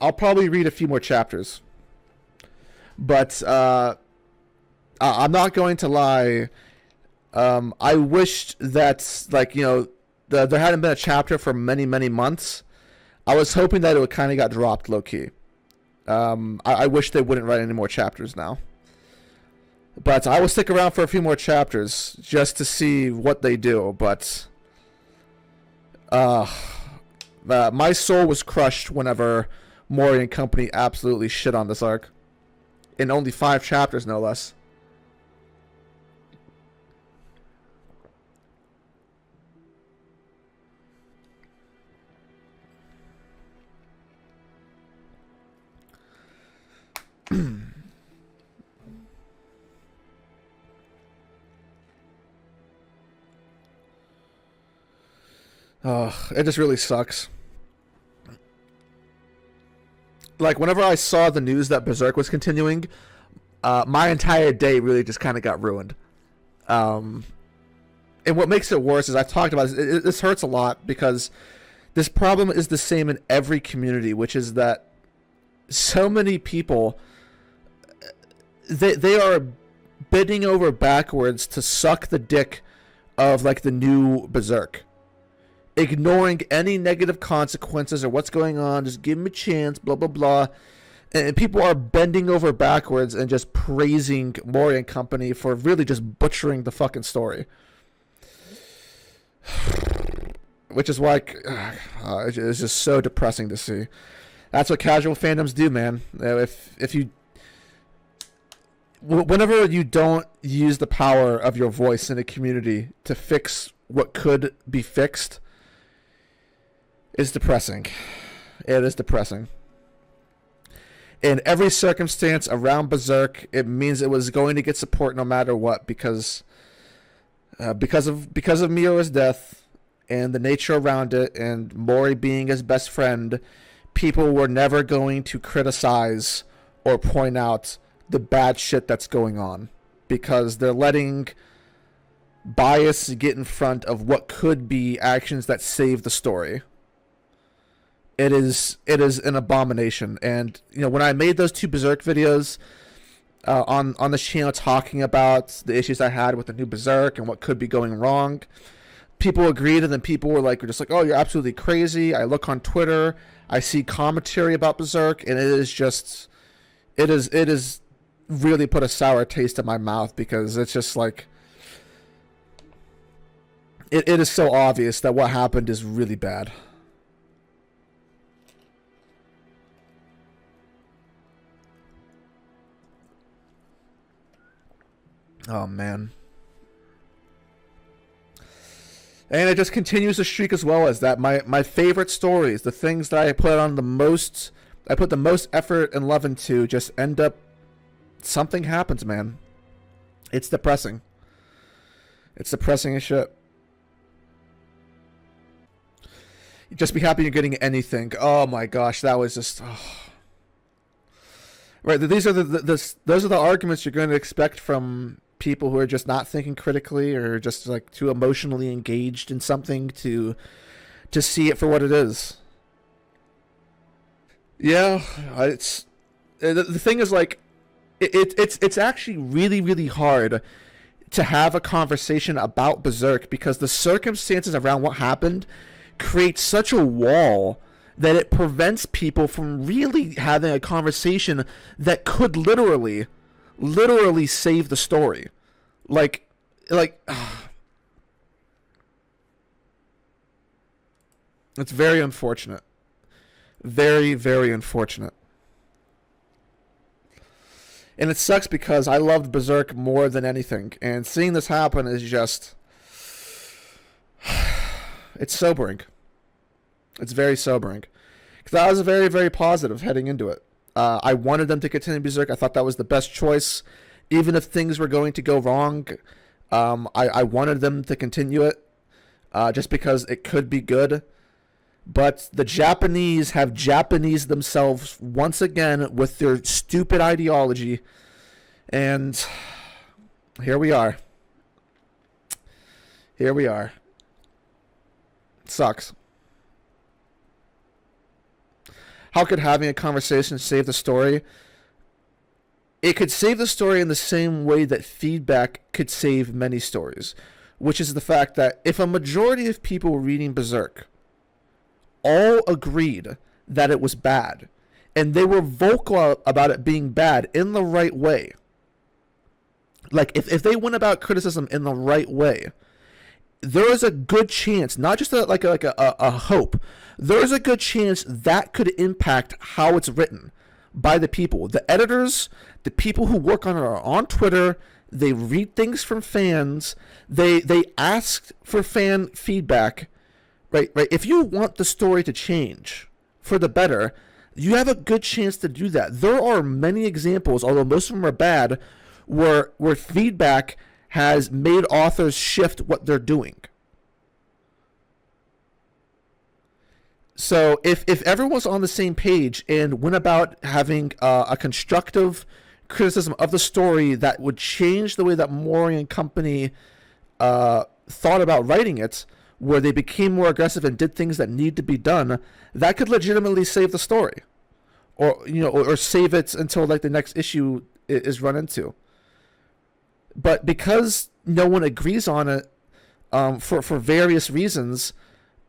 I'll probably read a few more chapters. But I'm not going to lie. I wished that, like, you know, there hadn't been a chapter for many, many months. I was hoping that it kind of got dropped low-key. I wish they wouldn't write any more chapters now. But I will stick around for a few more chapters just to see what they do. But my soul was crushed whenever Mori and company absolutely shit on this arc. In only 5 chapters, no less. It just really sucks. like whenever I saw the news that Berserk was continuing, my entire day really just kind of got ruined. And what makes it worse is I've talked about this hurts a lot because this problem is the same in every community, which is that so many people they are bending over backwards to suck the dick of like the new Berserk, ignoring any negative consequences or what's going on. Just give him a chance, blah blah blah. And people are bending over backwards and just praising Mori and company for really just butchering the fucking story. Which is why it's just so depressing to see. That's what casual fandoms do, man. If you, whenever you don't use the power of your voice in a community to fix what could be fixed, it's depressing. It is depressing. In every circumstance around Berserk, it means it was going to get support no matter what, because of Miura's death and the nature around it, and Mori being his best friend, people were never going to criticize or point out the bad shit that's going on, because they're letting bias get in front of what could be actions that save the story. It is an abomination. And when I made those 2 Berserk videos on the channel talking about the issues I had with the new Berserk and what could be going wrong, people agreed, and then people were just like, "Oh, you're absolutely crazy." I look on Twitter, I see commentary about Berserk, and it is really put a sour taste in my mouth, because it's just like it is so obvious that what happened is really bad. Oh, man. And it just continues the streak as well as that. My favorite stories, the things that I put the most effort and love into, just end up, something happens, man. It's depressing. It's depressing as shit. You just be happy you're getting anything. Oh my gosh, that was just... Oh. Right, these are those are the arguments you're going to expect from people who are just not thinking critically, or just like too emotionally engaged in something to see it for what it is. Yeah, it's the thing is, like, it's actually really, really hard to have a conversation about Berserk, because the circumstances around what happened create such a wall that it prevents people from really having a conversation that could literally save the story. Like it's very unfortunate. Very, very unfortunate. And it sucks because I loved Berserk more than anything, and seeing this happen is just... it's sobering. It's very sobering. Because I was very, very positive heading into it. I wanted them to continue Berserk. I thought that was the best choice. Even if things were going to go wrong, I wanted them to continue it, just because it could be good. But the Japanese have Japanesed themselves once again with their stupid ideology. And here we are. Here we are. It sucks. How could having a conversation save the story? It could save the story in the same way that feedback could save many stories, which is the fact that if a majority of people reading Berserk all agreed that it was bad, and they were vocal about it being bad in the right way, like if they went about criticism in the right way, there is a good chance, not just a hope, there is a good chance that could impact how it's written by the people. The editors, the people who work on it are on Twitter, they read things from fans, they ask for fan feedback, right? If you want the story to change for the better, you have a good chance to do that. There are many examples, although most of them are bad, where feedback has made authors shift what they're doing. So if everyone was on the same page and went about having a constructive criticism of the story that would change the way that Mori and company thought about writing it, where they became more aggressive and did things that need to be done, that could legitimately save the story, or save it until like the next issue is run into. But because no one agrees on it, for various reasons,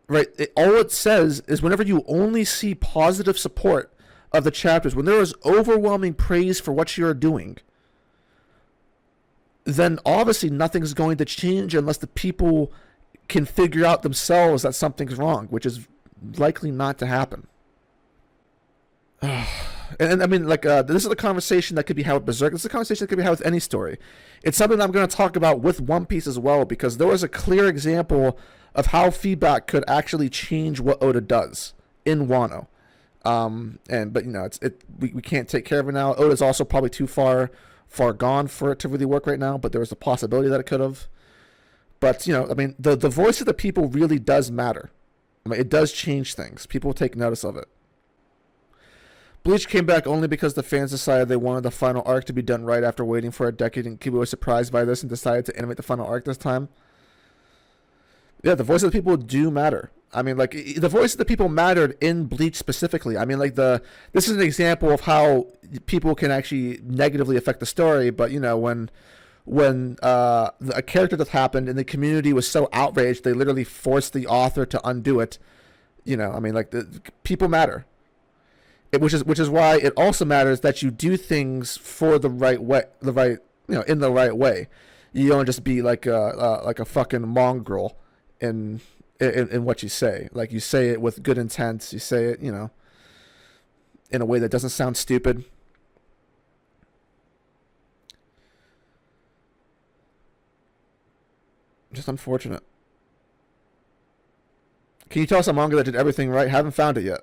right? All it says is whenever you only see positive support of the chapters, when there is overwhelming praise for what you're doing, then obviously nothing's going to change unless the people can figure out themselves that something's wrong, which is likely not to happen. And I mean, like, this is a conversation that could be had with Berserk. This is a conversation that could be had with any story. It's something I'm going to talk about with One Piece as well, because there was a clear example of how feedback could actually change what Oda does in Wano. But we can't take care of it now. Oda's also probably too far gone for it to really work right now, but there was a possibility that it could have. But, I mean, the voice of the people really does matter. I mean, it does change things. People take notice of it. Bleach came back only because the fans decided they wanted the final arc to be done right after waiting for a decade, and Kiba was surprised by this and decided to animate the final arc this time. Yeah, the voice of the people do matter. I mean, like, the voice of the people mattered in Bleach specifically. I mean, like, this is an example of how people can actually negatively affect the story, but, when a character death happened and the community was so outraged, they literally forced the author to undo it. I mean, like, the people matter. Which is why it also matters that you do things for the right way, in the right way. You don't just be like a fucking mongrel in what you say. Like, you say it with good intent. You say it, in a way that doesn't sound stupid. Just unfortunate. Can you tell us a manga that did everything right? Haven't found it yet.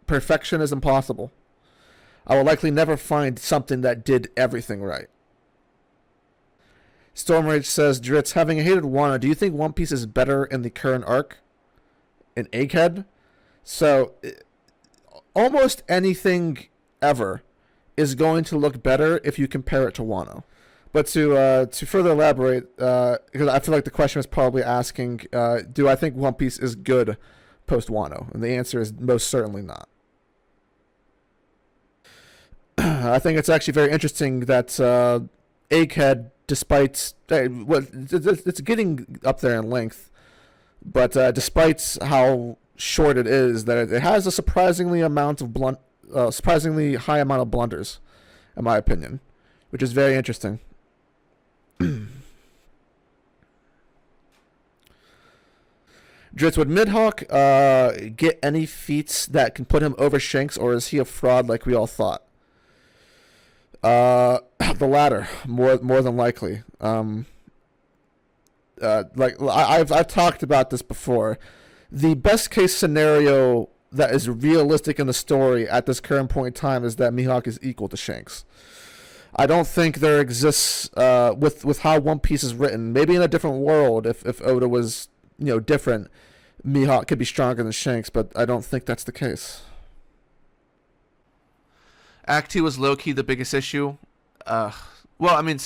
Perfection is impossible. I will likely never find something that did everything right. Stormrage says, Dritz, having hated Wano, do you think One Piece is better in the current arc? In Egghead? So, almost anything ever is going to look better if you compare it to Wano. But to further elaborate, because I feel like the question is probably asking, do I think One Piece is good post Wano? And the answer is most certainly not. I think it's actually very interesting that Egghead, despite it's getting up there in length, but despite how short it is, that it has a surprisingly high amount of blunders, in my opinion, which is very interesting. Dritz, would Mihawk get any feats that can put him over Shanks, or is he a fraud like we all thought? The latter, more than likely. Like I've talked about this before. The best case scenario that is realistic in the story at this current point in time is that Mihawk is equal to Shanks. I don't think there exists with how One Piece is written. Maybe in a different world, if Oda was different, Mihawk could be stronger than Shanks, but I don't think that's the case. Act 2 was low-key the biggest issue. Well, I mean,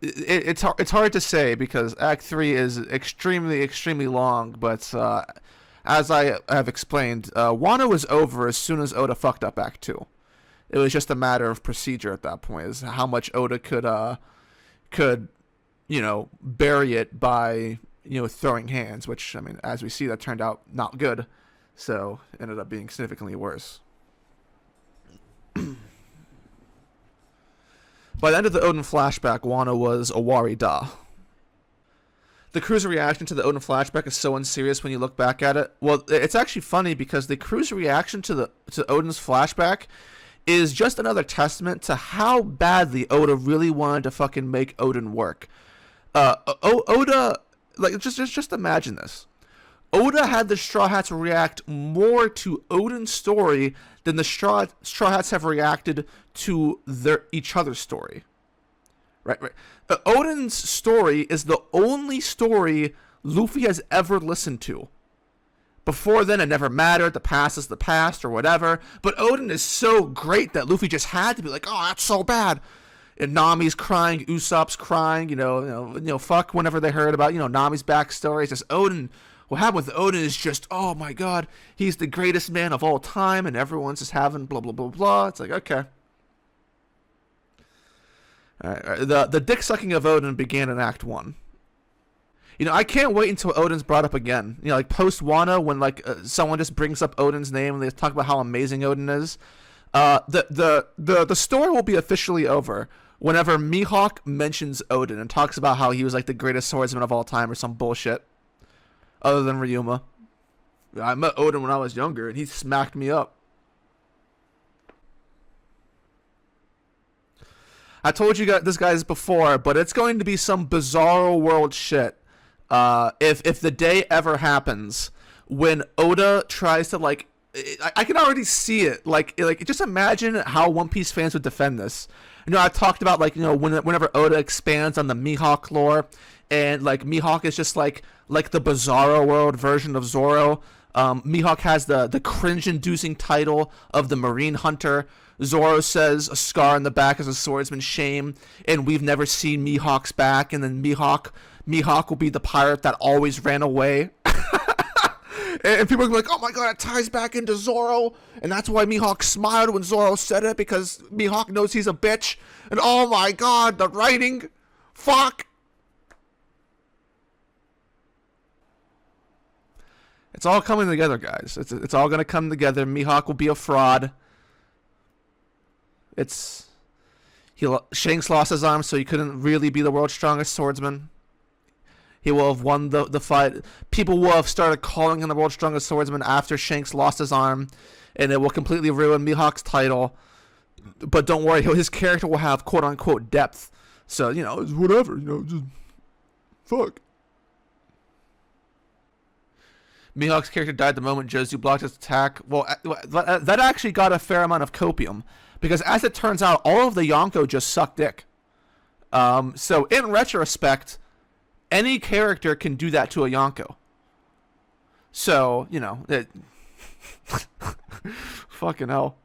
it's hard to say because Act 3 is extremely, extremely long, but as I have explained, Wano was over as soon as Oda fucked up Act 2. It was just a matter of procedure at that point, is how much Oda could bury it by throwing hands, which, I mean, as we see, that turned out not good, so it ended up being significantly worse. By the end of the Oden flashback, Wano was Owari Da. The crew's reaction to the Oden flashback is so unserious when you look back at it. Well, it's actually funny because the crew's reaction to Oden's flashback is just another testament to how badly Oda really wanted to fucking make Oden work. Oda, like, just imagine this. Oda had the Straw Hats react more to Oden's story than the Straw Hats have reacted to each other's story. Right. Oden's story is the only story Luffy has ever listened to. Before then, it never mattered. The past is the past or whatever. But Odin is so great that Luffy just had to be like, oh, that's so bad. And Nami's crying, Usopp's crying, fuck whenever they heard about, Nami's backstory. It's just Odin. What happened with Odin is just, oh my god, he's the greatest man of all time, and everyone's just having blah, blah, blah, blah. It's like, okay. All right. The dick sucking of Odin began in Act 1. I can't wait until Odin's brought up again. Like post Wano, when someone just brings up Odin's name and they talk about how amazing Odin is. The story will be officially over whenever Mihawk mentions Odin and talks about how he was like the greatest swordsman of all time or some bullshit. Other than Ryuma. I met Odin when I was younger and he smacked me up. I told you guys this guys before, but it's going to be some bizarro world shit. If the day ever happens when Oda tries to I can already see it. Like just imagine how One Piece fans would defend this. I talked about whenever Oda expands on the Mihawk lore, and Mihawk is just like the Bizarro World version of Zoro. Mihawk has the cringe-inducing title of the Marine Hunter. Zoro says a scar in the back is a swordsman's shame, and we've never seen Mihawk's back. And then Mihawk will be the pirate that always ran away. And people are like, oh my god, it ties back into Zoro. And that's why Mihawk smiled when Zoro said it, because Mihawk knows he's a bitch. And oh my god, the writing. Fuck. It's all coming together, guys. It's all going to come together. Mihawk will be a fraud. Shanks lost his arm, so he couldn't really be the world's strongest swordsman. He will have won the fight. People will have started calling him the world's strongest swordsman after Shanks lost his arm, and it will completely ruin Mihawk's title. But don't worry, his character will have quote-unquote depth. So, it's whatever, just fuck. Mihawk's character died the moment Jozu blocked his attack. Well, that actually got a fair amount of copium, because as it turns out, all of the Yonko just suck dick. So in retrospect, any character can do that to a Yonko. So, fucking hell.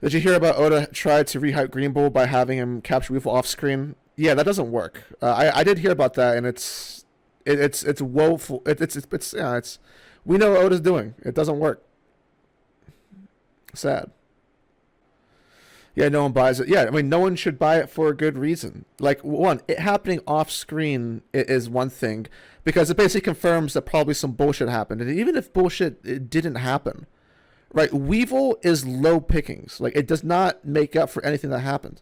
Did you hear about Oda tried to rehype Green Bull by having him capture Weevil off screen? Yeah, that doesn't work. I did hear about that, and it's woeful. It's we know what Oda's doing. It doesn't work. Sad. Yeah, no one buys it. Yeah, no one should buy it for a good reason. It happening off screen is one thing, because it basically confirms that probably some bullshit happened. And even if bullshit didn't happen, right? Weevil is low pickings. It does not make up for anything that happened.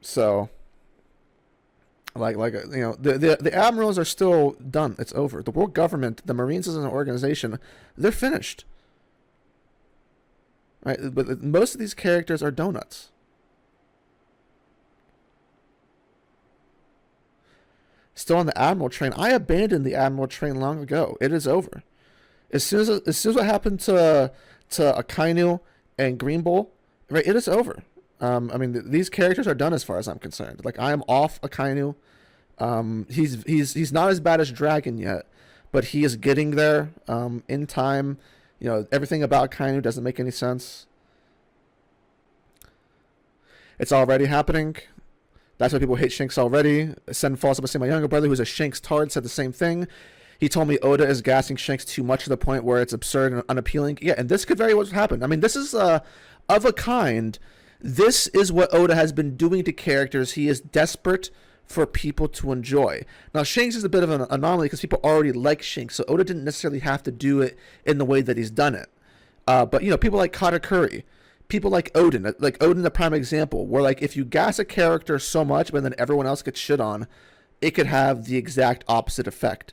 So, the admirals are still done. It's over. The world government, the Marines as an organization, they're finished. Right, but most of these characters are donuts. Still on the Admiral train. I abandoned the Admiral train long ago. It is over. As soon as what happened to Akainu and Green Bull, right? It is over. These characters are done as far as I'm concerned. I am off Akainu. He's not as bad as Dragon yet, but he is getting there. In time. Everything about Akainu doesn't make any sense. It's already happening. That's why people hate Shanks already. Sen falls up and say my younger brother, who's a Shanks tard, said the same thing. He told me Oda is gassing Shanks too much to the point where it's absurd and unappealing. Yeah, and this could very well happen. This is of a kind. This is what Oda has been doing to characters he is desperate for people to enjoy. Now, Shanks is a bit of an anomaly because people already like Shanks, so Oda didn't necessarily have to do it in the way that he's done it. But people like Katakuri, people like Odin, the prime example, where if you gas a character so much, but then everyone else gets shit on, it could have the exact opposite effect.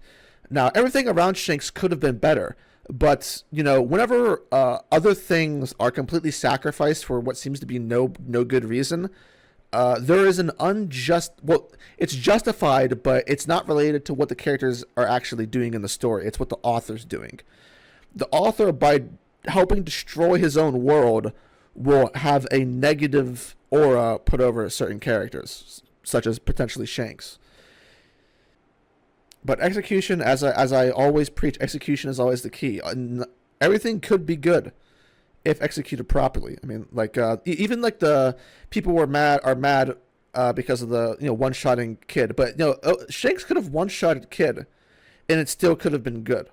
Now, everything around Shanks could have been better, but whenever other things are completely sacrificed for what seems to be no good reason, there is an it's justified, but it's not related to what the characters are actually doing in the story. It's what the author's doing. The author, by helping destroy his own world, will have a negative aura put over certain characters, such as potentially Shanks. But execution, as I always preach, execution is always the key. Everything could be good if executed properly. I mean, like even like the people were mad are mad because of the one-shotting Kid, but Shanks could have one-shotted Kid, and it still could have been good,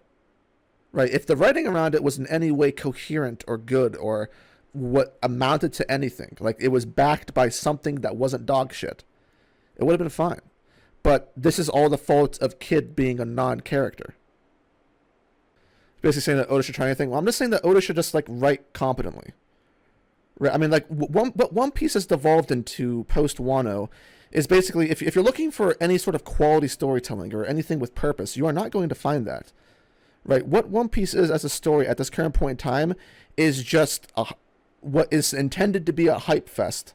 right? If the writing around it was in any way coherent or good or what amounted to anything, like it was backed by something that wasn't dog shit, it would have been fine. But this is all the fault of Kid being a non-character. Basically saying that Oda should try anything. Well, I'm just saying that Oda should just like write competently. Right? I mean, like what One Piece has devolved into post Wano is basically if you're looking for any sort of quality storytelling or anything with purpose, you are not going to find that. Right? What One Piece is as a story at this current point in time is just what is intended to be a hype fest,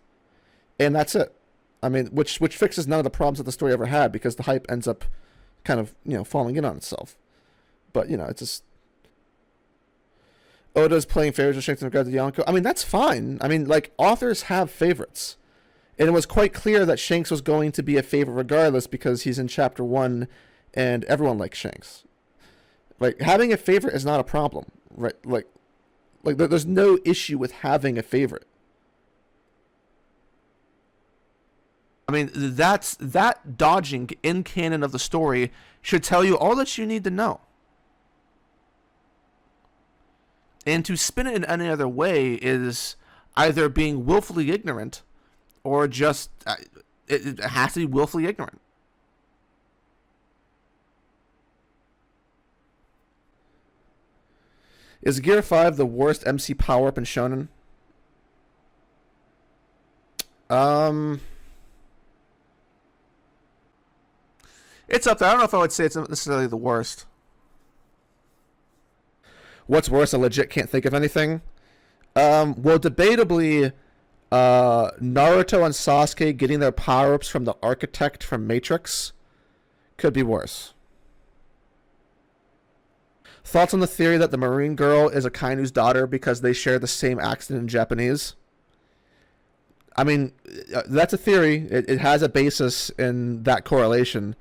and that's it. I mean, which fixes none of the problems that the story ever had because the hype ends up kind of falling in on itself. But it's just Oda's playing favorites with Shanks in regard to Yonko. I mean, that's fine. I mean, like authors have favorites, and it was quite clear that Shanks was going to be a favorite regardless because he's in chapter 1, and everyone likes Shanks. Like having a favorite is not a problem, right? Like there's no issue with having a favorite. I mean, that dodging in canon of the story should tell you all that you need to know. And to spin it in any other way is either being willfully ignorant or just it has to be willfully ignorant. Is Gear 5 the worst MC power-up in Shonen? It's up there. I don't know if I would say it's necessarily the worst. What's worse? I legit can't think of anything. Well, debatably, Naruto and Sasuke getting their power-ups from the architect from Matrix could be worse. Thoughts on the theory that the Marine girl is Akainu's daughter because they share the same accent in Japanese? I mean, that's a theory. It has a basis in that correlation.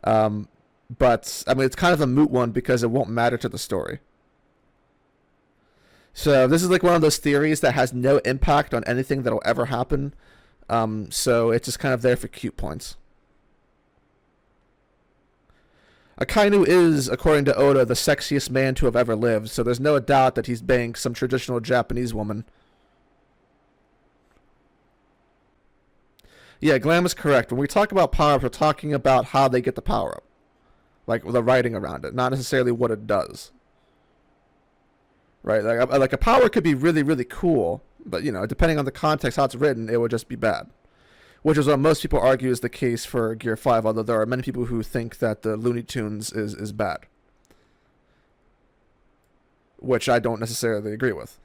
But, I mean, it's kind of a moot one because it won't matter to the story. So this is like one of those theories that has no impact on anything that will ever happen. So it's just kind of there for cute points. Akainu is, according to Oda, the sexiest man to have ever lived, so there's no doubt that he's banged some traditional Japanese woman. Yeah, Glam is correct. When we talk about power-ups, we're talking about how they get the power-up. Like, the writing around it, not necessarily what it does. Right? Like a power could be really, really cool, but, depending on the context, how it's written, it would just be bad. Which is what most people argue is the case for Gear 5, although there are many people who think that the Looney Tunes is bad. Which I don't necessarily agree with.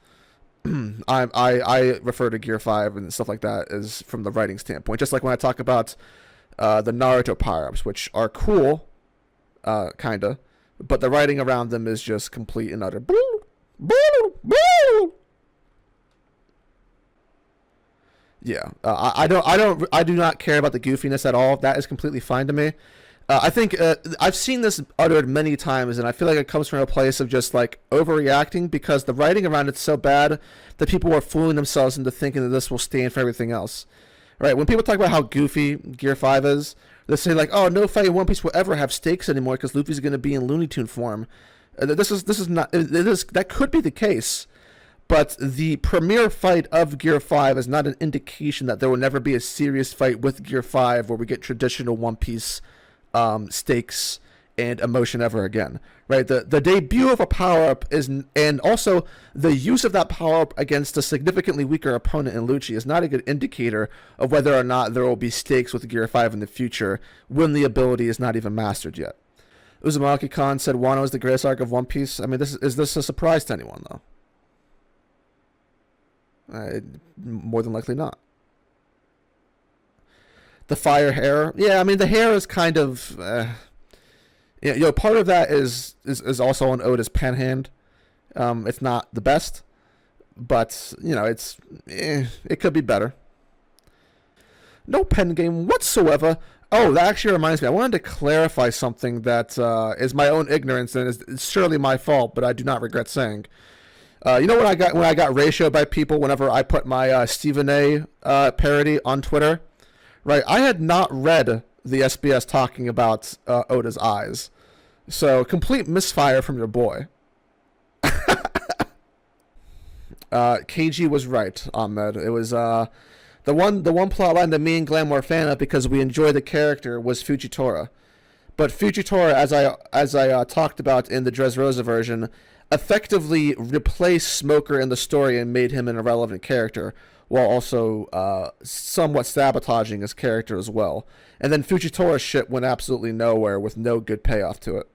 I refer to Gear 5 and stuff like that as from the writing standpoint. Just like when I talk about the Naruto power-ups, which are cool, kinda, but the writing around them is just complete and utter. Yeah, I do not care about the goofiness at all. That is completely fine to me. I think I've seen this uttered many times, and I feel like it comes from a place of just like overreacting because the writing around it's so bad that people are fooling themselves into thinking that this will stand for everything else. Right? When people talk about how goofy Gear 5 is, they say like, "Oh, no fight in One Piece will ever have stakes anymore because Luffy's going to be in Looney Tune form." This is not. That could be the case. But the premiere fight of Gear 5 is not an indication that there will never be a serious fight with Gear 5 where we get traditional One Piece stakes and emotion ever again. Right? The debut of a power-up is, and also the use of that power-up against a significantly weaker opponent in Lucci is not a good indicator of whether or not there will be stakes with Gear 5 in the future when the ability is not even mastered yet. Uzumaki-Khan said Wano is the greatest arc of One Piece. I mean, is this a surprise to anyone, though? More than likely not. The fire hair, yeah. I mean, the hair is kind of, part of that is also on Oda's pen hand. It's not the best, but it could be better. No pen game whatsoever. Oh, that actually reminds me. I wanted to clarify something that is my own ignorance and is surely my fault, but I do not regret saying. You know when I got ratioed by people whenever I put my Stephen A. Parody on Twitter, right? I had not read the SBS talking about Oda's eyes, so complete misfire from your boy. KG was right, Ahmed. It was the one plot line that me and Glam were a fan of because we enjoy the character was Fujitora. But Fujitora, as I talked about in the Dressrosa version, effectively replaced Smoker in the story and made him an irrelevant character, while also somewhat sabotaging his character as well. And then Fujitora's shit went absolutely nowhere with no good payoff to it.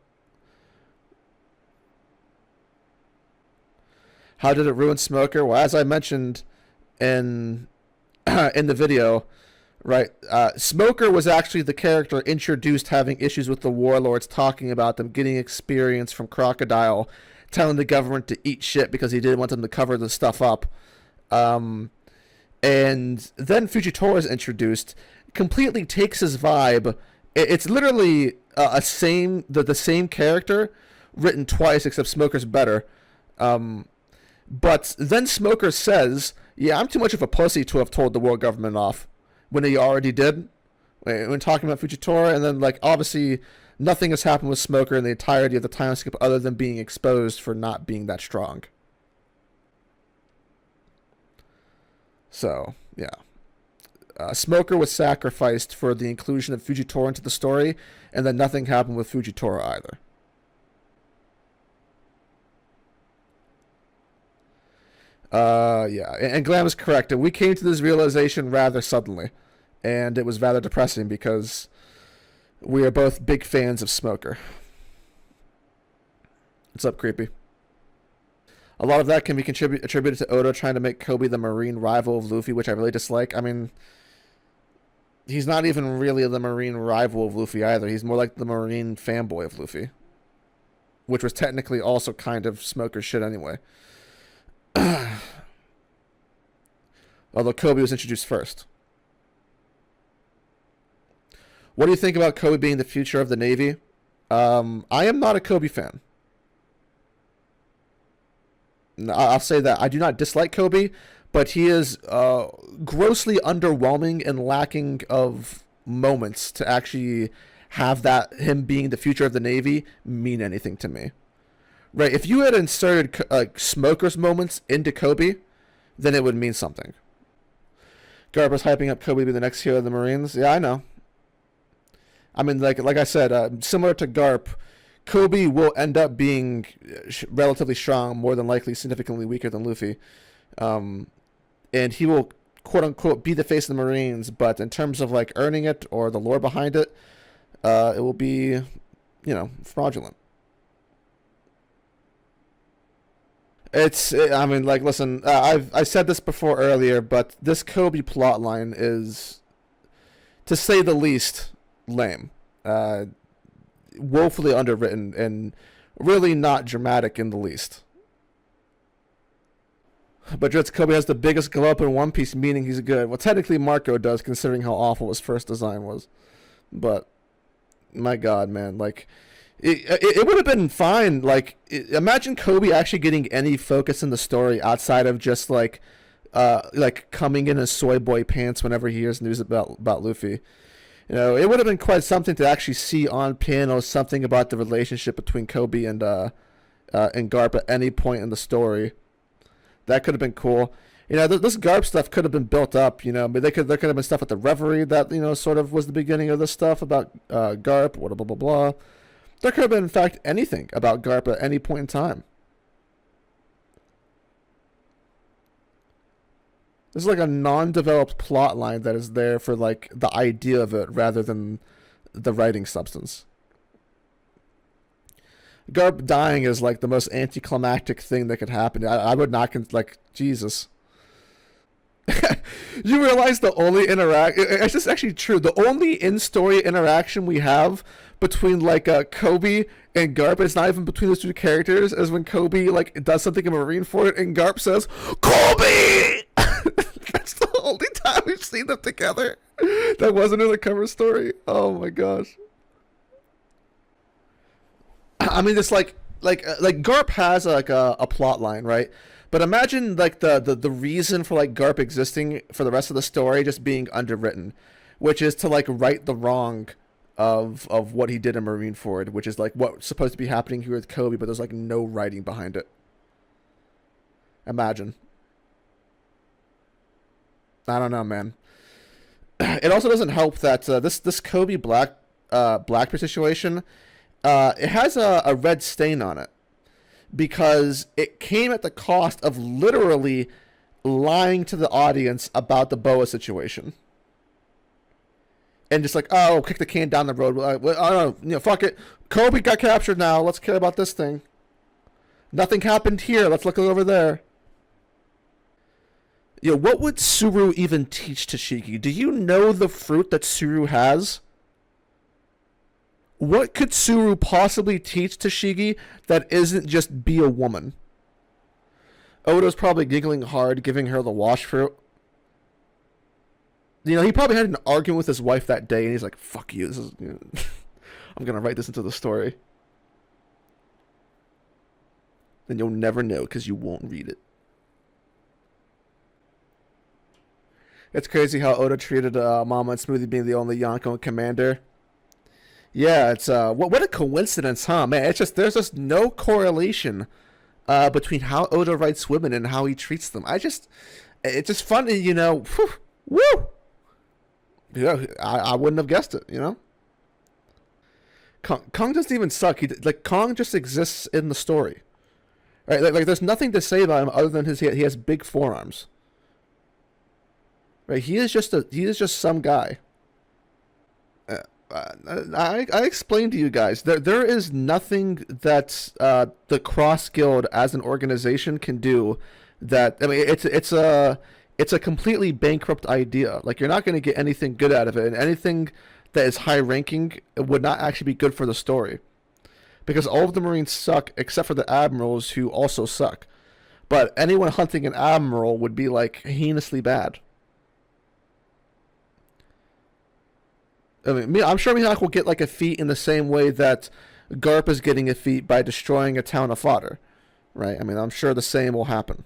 How did it ruin Smoker? Well, as I mentioned in in the video, right? Smoker was actually the character introduced having issues with the warlords, talking about them getting experience from Crocodile, telling the government to eat shit because he didn't want them to cover the stuff up. And then Fujitora is introduced, completely takes his vibe. It's literally the same character written twice, except Smoker's better. But then Smoker says, yeah, I'm too much of a pussy to have told the world government off, when he already did, when talking about Fujitora. And then, like, obviously nothing has happened with Smoker in the entirety of the time skip other than being exposed for not being that strong. So, yeah. Smoker was sacrificed for the inclusion of Fujitora into the story, and then nothing happened with Fujitora either. Yeah, and Glam is correct. We came to this realization rather suddenly, and it was rather depressing because we are both big fans of Smoker. What's up, Creepy? A lot of that can be attributed to Oda trying to make Kobe the marine rival of Luffy, which I really dislike. I mean, he's not even really the marine rival of Luffy either. He's more like the marine fanboy of Luffy, which was technically also kind of Smoker shit anyway. Although Kobe was introduced first. What do you think about Kobe being the future of the Navy? I am not a Kobe fan. I'll say that. I do not dislike Kobe, but he is grossly underwhelming and lacking of moments to actually have that him being the future of the Navy mean anything to me. Right, if you had inserted Smoker's moments into Kobe, then it would mean something. Garp was hyping up Kobe to be the next hero of the Marines. Yeah, I know. I mean, like I said, similar to Garp, Kobe will end up being relatively strong, more than likely significantly weaker than Luffy. And he will, quote-unquote, be the face of the Marines, but in terms of, like, earning it or the lore behind it, it will be, fraudulent. I mean, like, listen, I said this before earlier, but this Kobe plotline is, to say the least, lame. Woefully underwritten and really not dramatic in the least. But Dritz, Kobe has the biggest glow up in One Piece, meaning he's good. Well, technically Marco does, considering how awful his first design was. But, my God, man, like... It would have been fine. Like, imagine Kobe actually getting any focus in the story outside of just like coming in as soy boy pants whenever he hears news about Luffy. It would have been quite something to actually see on panel something about the relationship between Kobe and Garp at any point in the story. That could have been cool. This Garp stuff could have been built up. But there could have been stuff at the Reverie that sort of was the beginning of this stuff about Garp. Blah blah blah blah. There could have been, in fact, anything about Garp at any point in time. This is like a non-developed plot line that is there for, like, the idea of it rather than the writing substance. Garp dying is, like, the most anticlimactic thing that could happen. I would not, Jesus. You realize the only it's just actually true. The only in-story interaction we have between Kobe and Garp, it's not even between those two characters, is when Kobe does something in Marineford and Garp says, "Kobe!" That's the only time we've seen them together. That wasn't in the cover story. Oh my gosh. I mean, it's like Garp has like a plot line, right? But imagine like the reason for like Garp existing for the rest of the story just being underwritten, which is to like right the wrong of what he did in Marineford, which is like what's supposed to be happening here with Kobe, but there's like no writing behind it. Imagine. I don't know, man. It also doesn't help that this Kobe Blackbeard situation, it has a red stain on it because it came at the cost of literally lying to the audience about the Boa situation. And just like, oh, kick the can down the road. I don't know, fuck it. Kobe got captured now. Let's care about this thing. Nothing happened here. Let's look over there. What would Tsuru even teach Tashigi? Do you know the fruit that Tsuru has? What could Tsuru possibly teach Tashigi that isn't just be a woman? Oda's probably giggling hard, giving her the wash fruit. He probably had an argument with his wife that day, and he's like, fuck you, this is... I'm gonna write this into the story. Then you'll never know, because you won't read it. It's crazy how Oda treated Mama and Smoothie being the only Yonko commander. Yeah, it's what a coincidence, huh? Man, there's just no correlation between how Oda writes women and how he treats them. It's just funny, whew, woo! Yeah, I wouldn't have guessed it, Kong doesn't even suck. Kong just exists in the story, right? Like there's nothing to say about him other than he has big forearms. Right, he is just some guy. I explained to you guys there is nothing that the Cross Guild as an organization can do. That I mean, it's a completely bankrupt idea. Like you're not going to get anything good out of it, and anything that is high ranking would not actually be good for the story, because all of the Marines suck except for the admirals who also suck. But anyone hunting an admiral would be like heinously bad. I mean, I'm sure Mihawk will get like a feat in the same way that Garp is getting a feat by destroying a town of fodder, right? I mean, I'm sure the same will happen.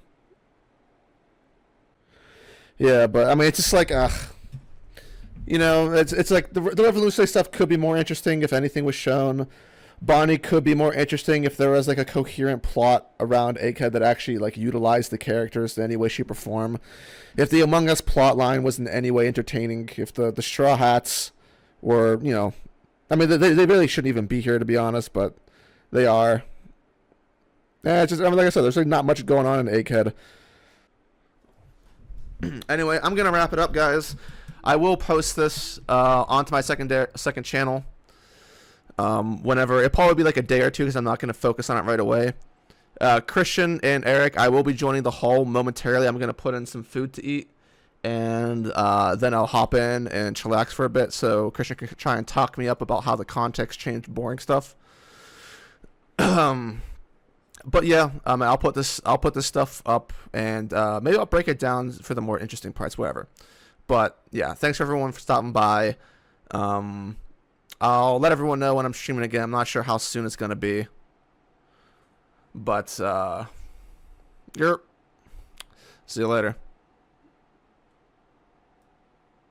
Yeah, but I mean, it's just like, it's like the revolutionary stuff could be more interesting if anything was shown. Bonnie could be more interesting if there was like a coherent plot around Egghead that actually like utilized the characters in any way, shape, or form. If the Among Us plot line was in any way entertaining, if the Straw Hats were, I mean, they really shouldn't even be here, to be honest, but they are. Yeah, it's just, I mean, like I said, there's like not much going on in Egghead. Anyway, I'm gonna wrap it up, guys. I will post this onto my second channel whenever. It'll probably be like a day or two because I'm not gonna focus on it right away. Christian and Eric, I will be joining the hall momentarily. I'm gonna put in some food to eat, and then I'll hop in and chillax for a bit so Christian can try and talk me up about how the context changed boring stuff. But yeah, I'll put this stuff up, and maybe I'll break it down for the more interesting parts, whatever. But yeah, thanks everyone for stopping by. I'll let everyone know when I'm streaming again. I'm not sure how soon it's gonna be, but see you later.